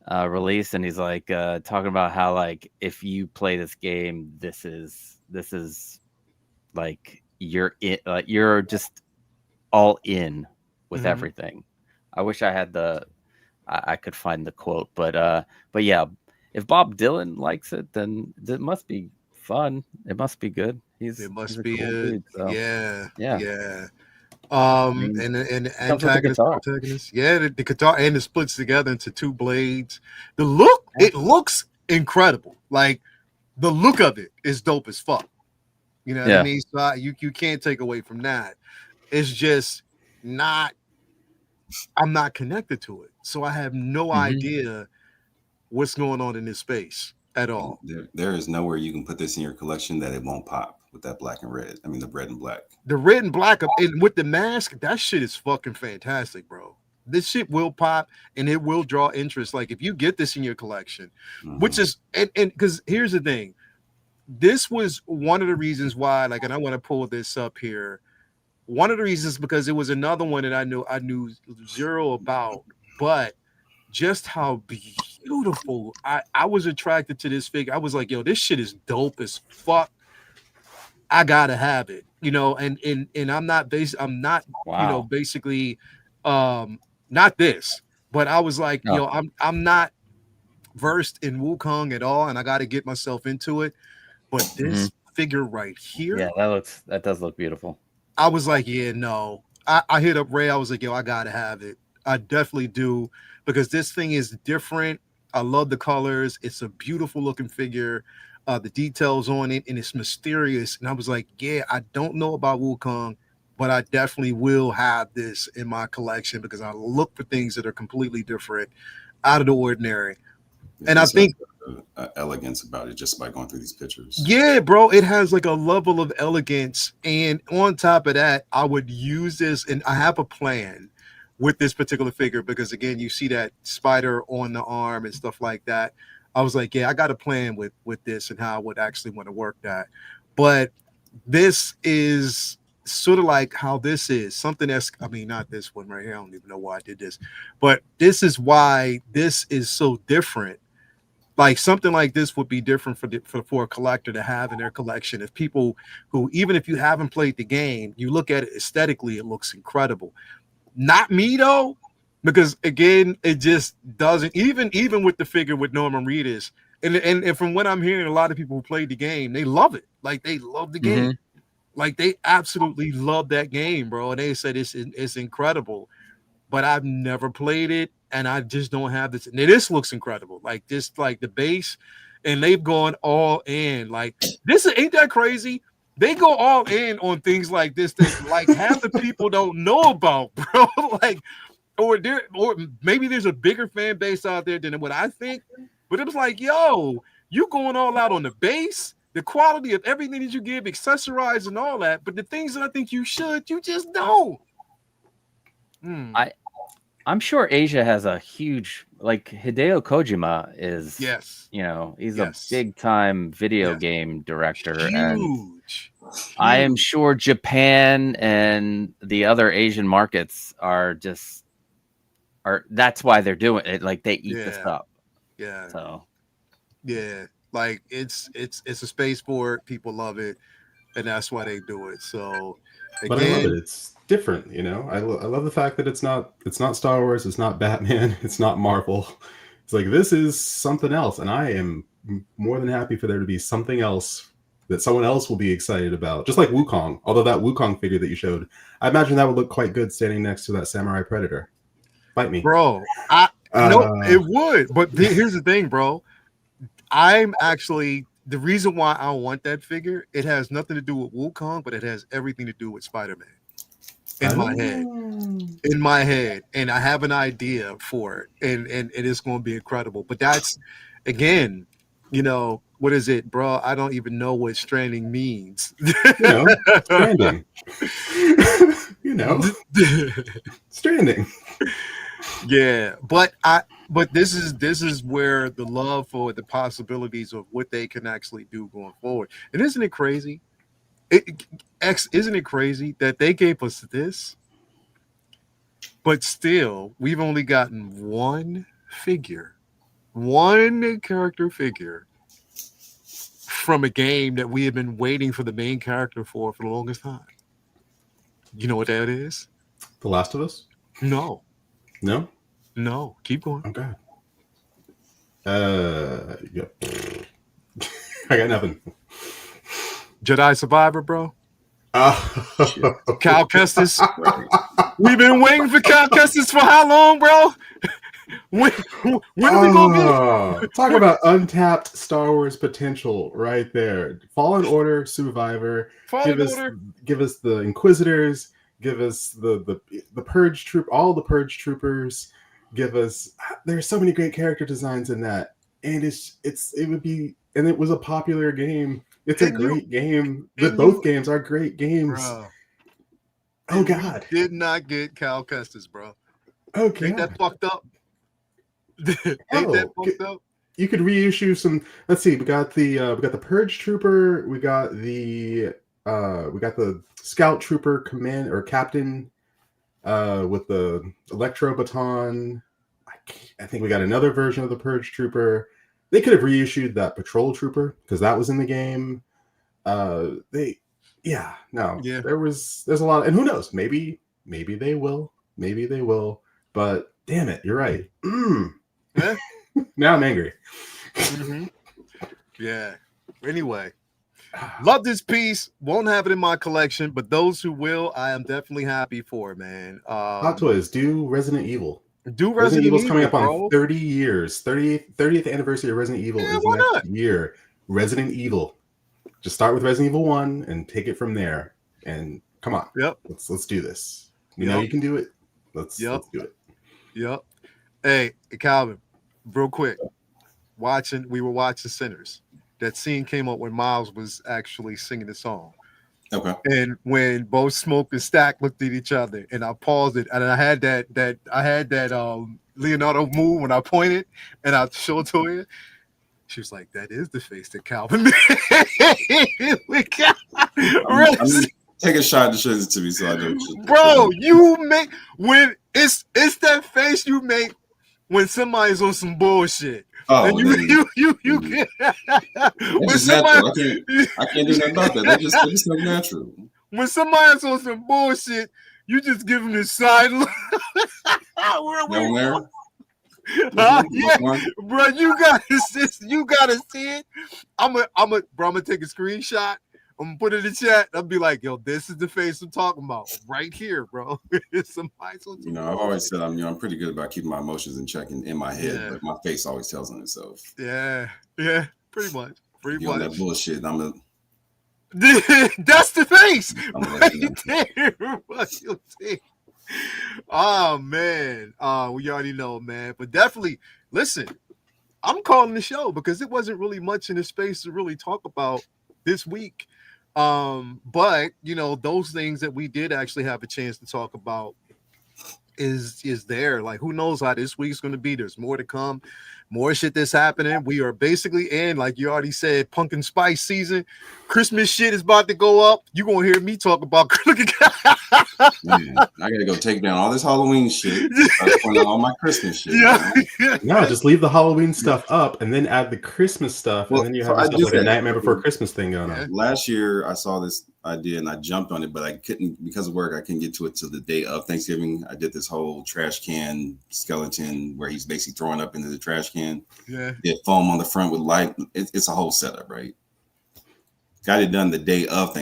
released, and he's like talking about how like if you play this game, this is like you're just all in with everything. I wish I had I could find the quote, but yeah, if Bob Dylan likes it, then it must be fun. It must be good. He's a cool dude, so. Yeah.
And the antagonist, yeah, the guitar and it splits together into two blades. The look It looks incredible. Like the look of it is dope as fuck. You know what I mean? So you can't take away from that. It's just not. I'm not connected to it, so I have no idea what's going on in this space at all.
There is nowhere you can put this in your collection that it won't pop with that black and red. I mean, the red and black.
The red and black, and with the mask, that shit is fucking fantastic, bro. This shit will pop and it will draw interest. Like if you get this in your collection, which is and because here's the thing, this was one of the reasons why, like, and I want to pull this up here. One of the reasons because it was another one that I knew zero about, but just how beautiful I was attracted to this figure. I was like, yo, this shit is dope as fuck. I gotta have it, you know, and I'm not you know, basically not this, but I was like, yo, I'm not versed in Wukong at all, and I gotta get myself into it. But this figure right here,
that does look beautiful.
I was like, yeah, no. I hit up Ray. I was like, yo, I gotta have it. I definitely do, because this thing is different. I love the colors. It's a beautiful looking figure. The details on it, and it's mysterious. And I was like, yeah, I don't know about Wukong, but I definitely will have this in my collection because I look for things that are completely different, out of the ordinary. And I think
elegance about it just by going through these pictures.
Yeah, bro, it has like a level of elegance, and on top of that, I would use this, and I have a plan with this particular figure because again, you see that spider on the arm and stuff like that. I was like, yeah, I got a plan with this and how I would actually want to work that. But this is sort of like how this is something that's, I mean, not this one right here. I don't even know why I did this, but this is why this is so different. Like something like this would be different for a collector to have in their collection. If people who, even if you haven't played the game, you look at it aesthetically, it looks incredible. Not me though, because again, it just doesn't. Even with the figure with Norman Reedus, and from what I'm hearing, a lot of people who played the game, they love it. Like they love the game. Like they absolutely love that game, bro. And they said it's incredible. But I've never played it, and I just don't have this. Now, this looks incredible. Like this, like the base, and they've gone all in. Like this ain't that crazy. They go all in on things like this that like half the people don't know about, bro. Like, or maybe there's a bigger fan base out there than what I think. But it was like, yo, you going all out on the base, the quality of everything that you give, accessorize and all that. But the things that I think you should, you just don't.
I'm sure Asia has a huge, like Hideo Kojima is, you know, he's a big time video game director.
Huge.
I am sure Japan and the other Asian markets that's why they're doing it. Like they eat this up.
Yeah.
So
yeah, like it's a space sport. People love it, and that's why they do it. So again,
but I love it. It's different, you know. I love the fact that it's not Star Wars, it's not Batman, it's not Marvel. It's like this is something else, and I am more than happy for there to be something else that someone else will be excited about. Just like Wukong. Although that Wukong figure that you showed, I imagine that would look quite good standing next to that Samurai Predator. Fight me,
bro. No, it would. But here's the thing, bro. I'm actually the reason why I want that figure. It has nothing to do with Wukong, but it has everything to do with Spider-Man. In my head, and I have an idea for it, and it is going to be incredible. But that's again, you know, what is it, bro? I don't even know what stranding means.
Stranding. Stranding.
Yeah, but this is where the love for the possibilities of what they can actually do going forward. And isn't it crazy? Isn't it crazy that they gave us this, but still we've only gotten one character figure from a game that we have been waiting for the main character for the longest time. You know what that is?
The Last of Us?
No. Keep going.
Okay. Yep. I got nothing.
Jedi Survivor, bro. Cal Kestis. We've been waiting for Cal Kestis for how long, bro? When are we gonna
talk about untapped Star Wars potential right there. Fallen Order, Survivor. Give us the Inquisitors. Give us the Purge Troop. All the Purge Troopers. Give us. There's so many great character designs in that, and it would be. And it was a popular game. It's a great game. Both games are great games.
Bro.
Oh God!
We did not get Cal Kestis, bro.
Oh God!
Ain't that fucked up? Ain't that fucked up?
You could reissue some. Let's see. We got the Purge Trooper. We got the Scout Trooper command or captain with the Electro Baton. I think we got another version of the Purge Trooper. They could have reissued that Patrol Trooper because that was in the game. There's a lot, and who knows? Maybe they will. Maybe they will. But damn it, you're right.
Yeah.
Now I'm angry.
Mm-hmm. Yeah. Anyway, love this piece. Won't have it in my collection, but those who will, I am definitely happy for, man.
Hot Toys, do Resident Evil.
Resident
Evil's coming up
bro.
on 30 years. 30th anniversary of Resident Evil is next year. Resident Evil. Just start with Resident Evil 1 and take it from there. And come on.
Yep.
Let's do this. You know you can do it. Let's do it.
Yep. Hey, Calvin, real quick. We were watching Sinners. That scene came up when Miles was actually singing the song.
Okay.
And when both Smoke and Stack looked at each other, and I paused it, and I had that Leonardo move when I pointed, and I showed to her. She was like, "That is the face that Calvin made."
Take a shot to show this to me, so I know.
Bro, you make when it's that face you make when somebody's on some bullshit.
Oh,
and you get when somebody,
I can't do nothing about that. That's just so natural.
When somebody's on some bullshit, you just give them the side look. Yeah, bro, you gotta see it. I'm gonna take a screenshot. I'm gonna put it in the chat. I'll be like, yo, this is the face I'm talking about right here, bro. Somebody's on some
I've always said I'm pretty good about keeping my emotions in check in my head, but my face always tells on itself.
Yeah, pretty much.
On that bullshit,
that's the face right there. Oh man, we already know, man. But definitely, listen. I'm calling the show because it wasn't really much in the space to really talk about this week. But those things that we did actually have a chance to talk about is there. Like, who knows how this week's going to be? There's more to come, more shit that's happening. We are basically in, like you already said, pumpkin spice season. Christmas shit is about to go up. You're gonna hear me talk about
Man, I gotta go take down all this Halloween shit. All my Christmas shit.
No, just leave the Halloween stuff up and then add the Christmas stuff, and then you have like a Nightmare Before Christmas thing going on.
Last year, I saw this idea and I jumped on it, but I couldn't because of work. I couldn't get to it till the day of Thanksgiving. I did this whole trash can skeleton where he's basically throwing up into the trash can.
Yeah,
get foam on the front with light. It's a whole setup, right? Got it done the day of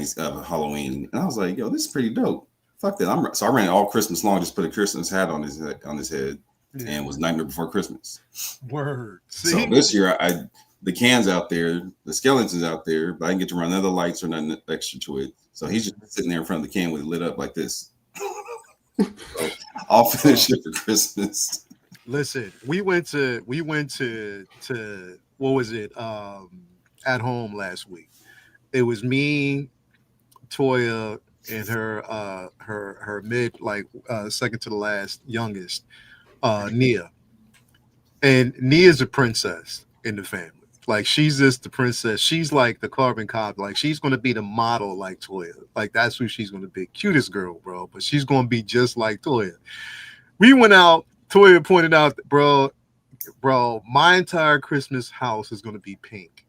Halloween, and I was like, "Yo, this is pretty dope." Fuck that! So I ran it all Christmas long. Just put a Christmas hat on his head, and it was Nightmare Before Christmas.
Word. See?
So this year, the can's out there, the skeleton's out there, but I didn't get to run other lights or nothing extra to it. So he's just sitting there in front of the can with it lit up like this. So I'll finish it for Christmas.
Listen, we went to what was it? At home last week. It was me, Toya, and her mid second to the last youngest, Nia. And Nia's a princess in the family. Like, she's just the princess. She's like the carbon copy. Like, she's gonna be the model like Toya. Like, that's who she's gonna be. Cutest girl, bro. But she's gonna be just like Toya. We went out. Toya pointed out, bro, my entire Christmas house is gonna be pink.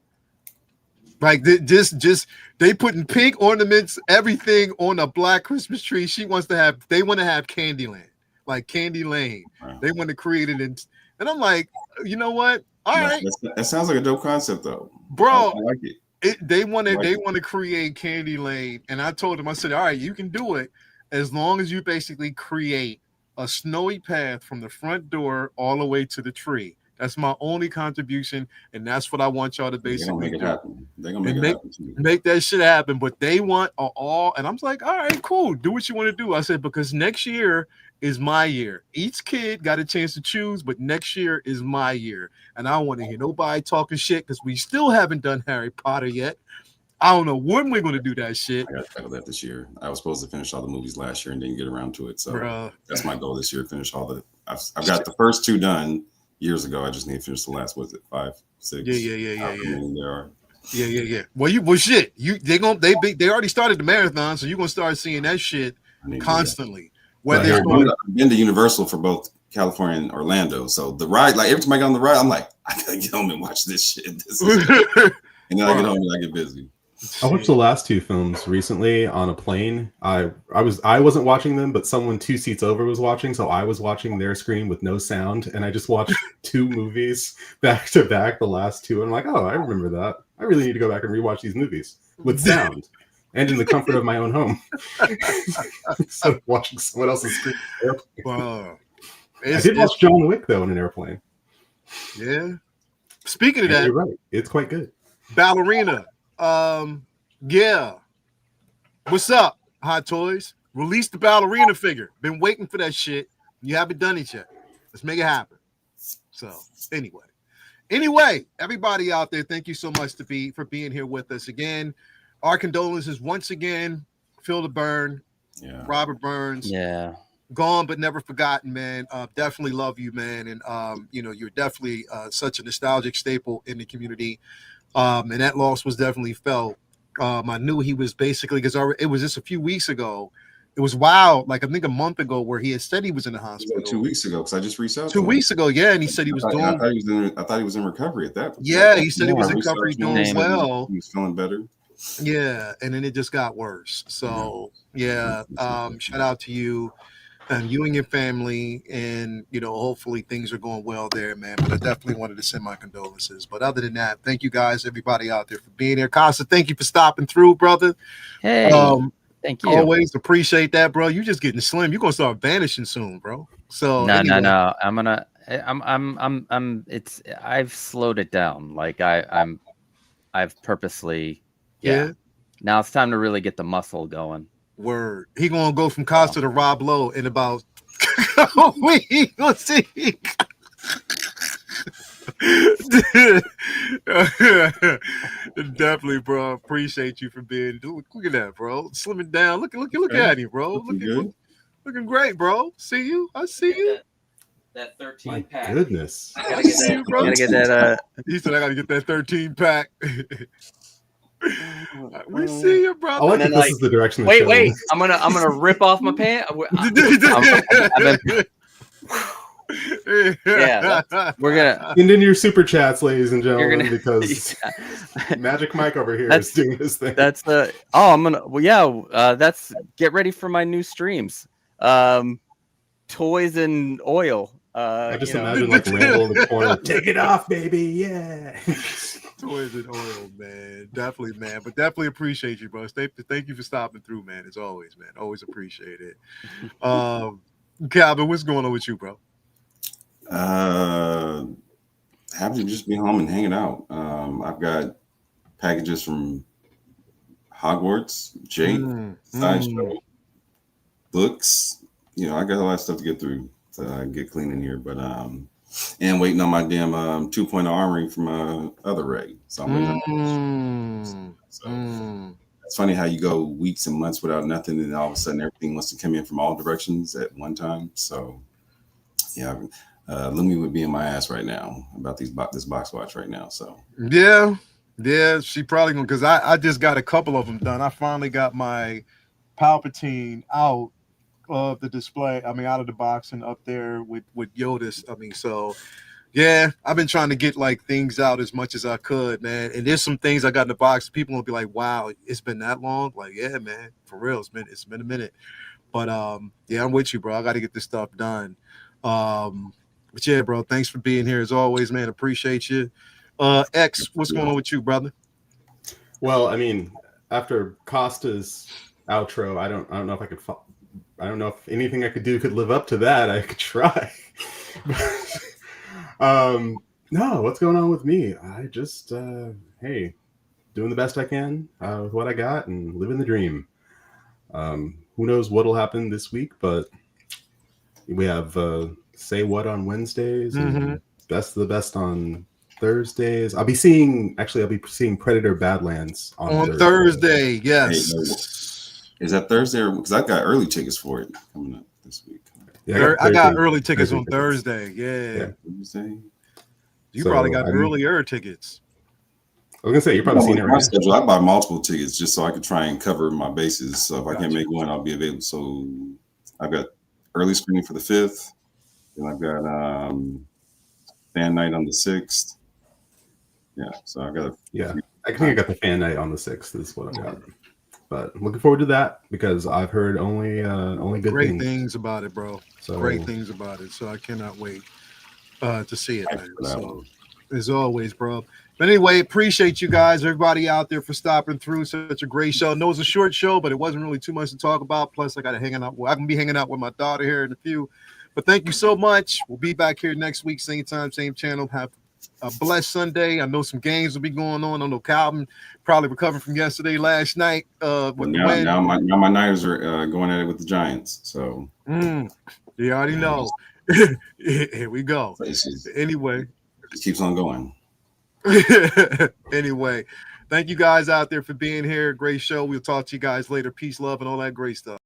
Like, just they putting pink ornaments, everything on a black Christmas tree. They want to have Candyland, like Candy Lane. Wow. They want to create it, and I'm like, you know what? All right,
that sounds like a dope concept, though,
bro.
I like it.
They want to create Candy Lane, and I told them, I said, all right, you can do it as long as you basically create a snowy path from the front door all the way to the tree. That's my only contribution, and that's what I want y'all to
They're gonna
basically
make it
do.
happen. They're gonna make
And
it happen too.
make that shit happen. But they want all, and I'm like, all right, cool. Do what you want to do. I said, because next year is my year. Each kid got a chance to choose, but next year is my year. And I don't want to hear nobody talking shit because we still haven't done Harry Potter yet. I don't know when we're going to do that shit.
I got to tackle that this year. I was supposed to finish all the movies last year and didn't get around to it. So
Bruh.
that's my goal this year. Finish all the. I've got the first 2 done years ago. I just need to finish the last. Was it 5, 6?
Yeah.
There are.
Yeah. Well, shit. They already started the marathon, so you're gonna start seeing that shit constantly. Whether
I've been to Universal for both California and Orlando, so the ride, like every time I get on the ride, I'm like, I gotta get home and watch this shit. And then I get home and I get busy.
I watched the last 2 films recently on a plane. I wasn't watching them, but someone 2 seats over was watching, so I was watching their screen with no sound, and I just watched 2 movies back to back, the last 2, and I'm like, oh, I remember that. I really need to go back and rewatch these movies with sound and in the comfort of my own home instead of watching someone else's screen.
Wow.
I did watch John Wick though in an airplane.
Yeah. Speaking of that,
you're right. It's quite good.
Ballerina. Yeah. What's up, Hot Toys? Release the Ballerina figure. Been waiting for that shit. You haven't done it yet. Let's make it happen. So anyway, everybody out there, thank you so much for being here with us again. Our condolences once again. Phil the Burn.
Yeah.
Robert Burns.
Yeah.
Gone but never forgotten, man. Definitely love you, man. And you're definitely such a nostalgic staple in the community. And that loss was definitely felt. I knew he was basically, because it was just a few weeks ago. It was wild, like I think a month ago, where he had said he was in the hospital.
2 weeks ago, because I just reached out.
2 weeks ago, yeah, and he said he was doing.
I thought he was in recovery at that point.
Yeah, he said he was in recovery, doing well.
He was feeling better.
Yeah, and then it just got worse. So yeah, shout out to you. You and your family, and hopefully things are going well there, man. But I definitely wanted to send my condolences. But other than that, thank you guys, everybody out there, for being here. Costa, thank you for stopping through, brother.
Hey, thank you.
Always appreciate that, bro. You just getting slim. You're gonna start vanishing soon, bro. So
no. I've slowed it down. Like I've purposely. Yeah. Now it's time to really get the muscle going.
Word. He gonna go from Costa to Rob Lowe in about a week. We'll see. Definitely, bro. Appreciate you for being. Look at that, bro. Slimming down. Look at you, bro. Looking great, bro. See you. I see you.
That 13
My
pack.
Goodness.
I gotta get that.
He said I gotta get that 13 pack. We see you, brother.
I like that this is the direction.
Wait! I'm gonna rip off my pants. We're gonna
send in your super chats, ladies and gentlemen, because Magic Mike over here is doing his thing.
That's that's get ready for my new streams. Toys and oil.
I just imagine like Randall in the corner. Take it off, baby. Yeah.
Toys and oil, man. Definitely, man. But definitely appreciate you, bro. Thank you for stopping through, man. As always, man. Always appreciate it. Calvin, what's going on with you, bro?
Happy to just be home and hanging out. I've got packages from Hogwarts, Jake, Sideshow, books. I got a lot of stuff to get through to get clean in here, but and waiting on my damn 2.0 armory from other Ray. So I'm waiting on it's funny how you go weeks and months without nothing, and all of a sudden everything wants to come in from all directions at one time. So yeah, Lumi would be in my ass right now about this box watch right now. So
yeah, she probably gonna, because I just got a couple of them done. I finally got my Palpatine out of the display. I mean, out of the box and up there with Yoda's. I mean, so yeah, I've been trying to get like things out as much as I could, man. And there's some things I got in the box. People will be like, "Wow, it's been that long?" Like, yeah, man, for real, it's been a minute. But yeah, I'm with you, bro. I got to get this stuff done. But yeah, bro, thanks for being here as always, man. Appreciate you. X, what's going on with you, brother?
Well, I mean, after Costa's outro, I don't know if I could. I don't know if anything I could do could live up to that. I could try. No, what's going on with me? I just, hey, doing the best I can with what I got and living the dream. Who knows what'll happen this week, but we have Say What on Wednesdays and Best of the Best on Thursdays. I'll be seeing Predator Badlands on
Thursday. Yes.
Hey, is that Thursday? Because I got early tickets for it coming up this week.
Yeah, I got early tickets on Thursday. Yeah.
Thursday.
You probably got earlier tickets.
I was gonna say you're probably seeing it right.
Schedule, I buy multiple tickets just so I can try and cover my bases. So if I can't make one, I'll be available. So I've got early screening for the 5th, and I've got fan night on the 6th. Yeah, so I've got
I think I got the fan night on the 6th is what I got. But I'm looking forward to that because I've heard only good
great things about it, bro.
So
great things about it. So I cannot wait to see it, man. So as always, bro. But anyway, appreciate you guys, everybody out there for stopping through. Such a great show. I know it was a short show, but it wasn't really too much to talk about. Plus, I got to hang out. Well, I can be hanging out with my daughter here in a few. But thank you so much. We'll be back here next week, same time, same channel. Have a blessed Sunday. I know some games will be going on. I know Calvin probably recovering from last night.
Now my Niners are going at it with the Giants. So
you already know. Here we go. Anyway,
it keeps on going.
Anyway, thank you guys out there for being here. Great show. We'll talk to you guys later. Peace, love, and all that great stuff.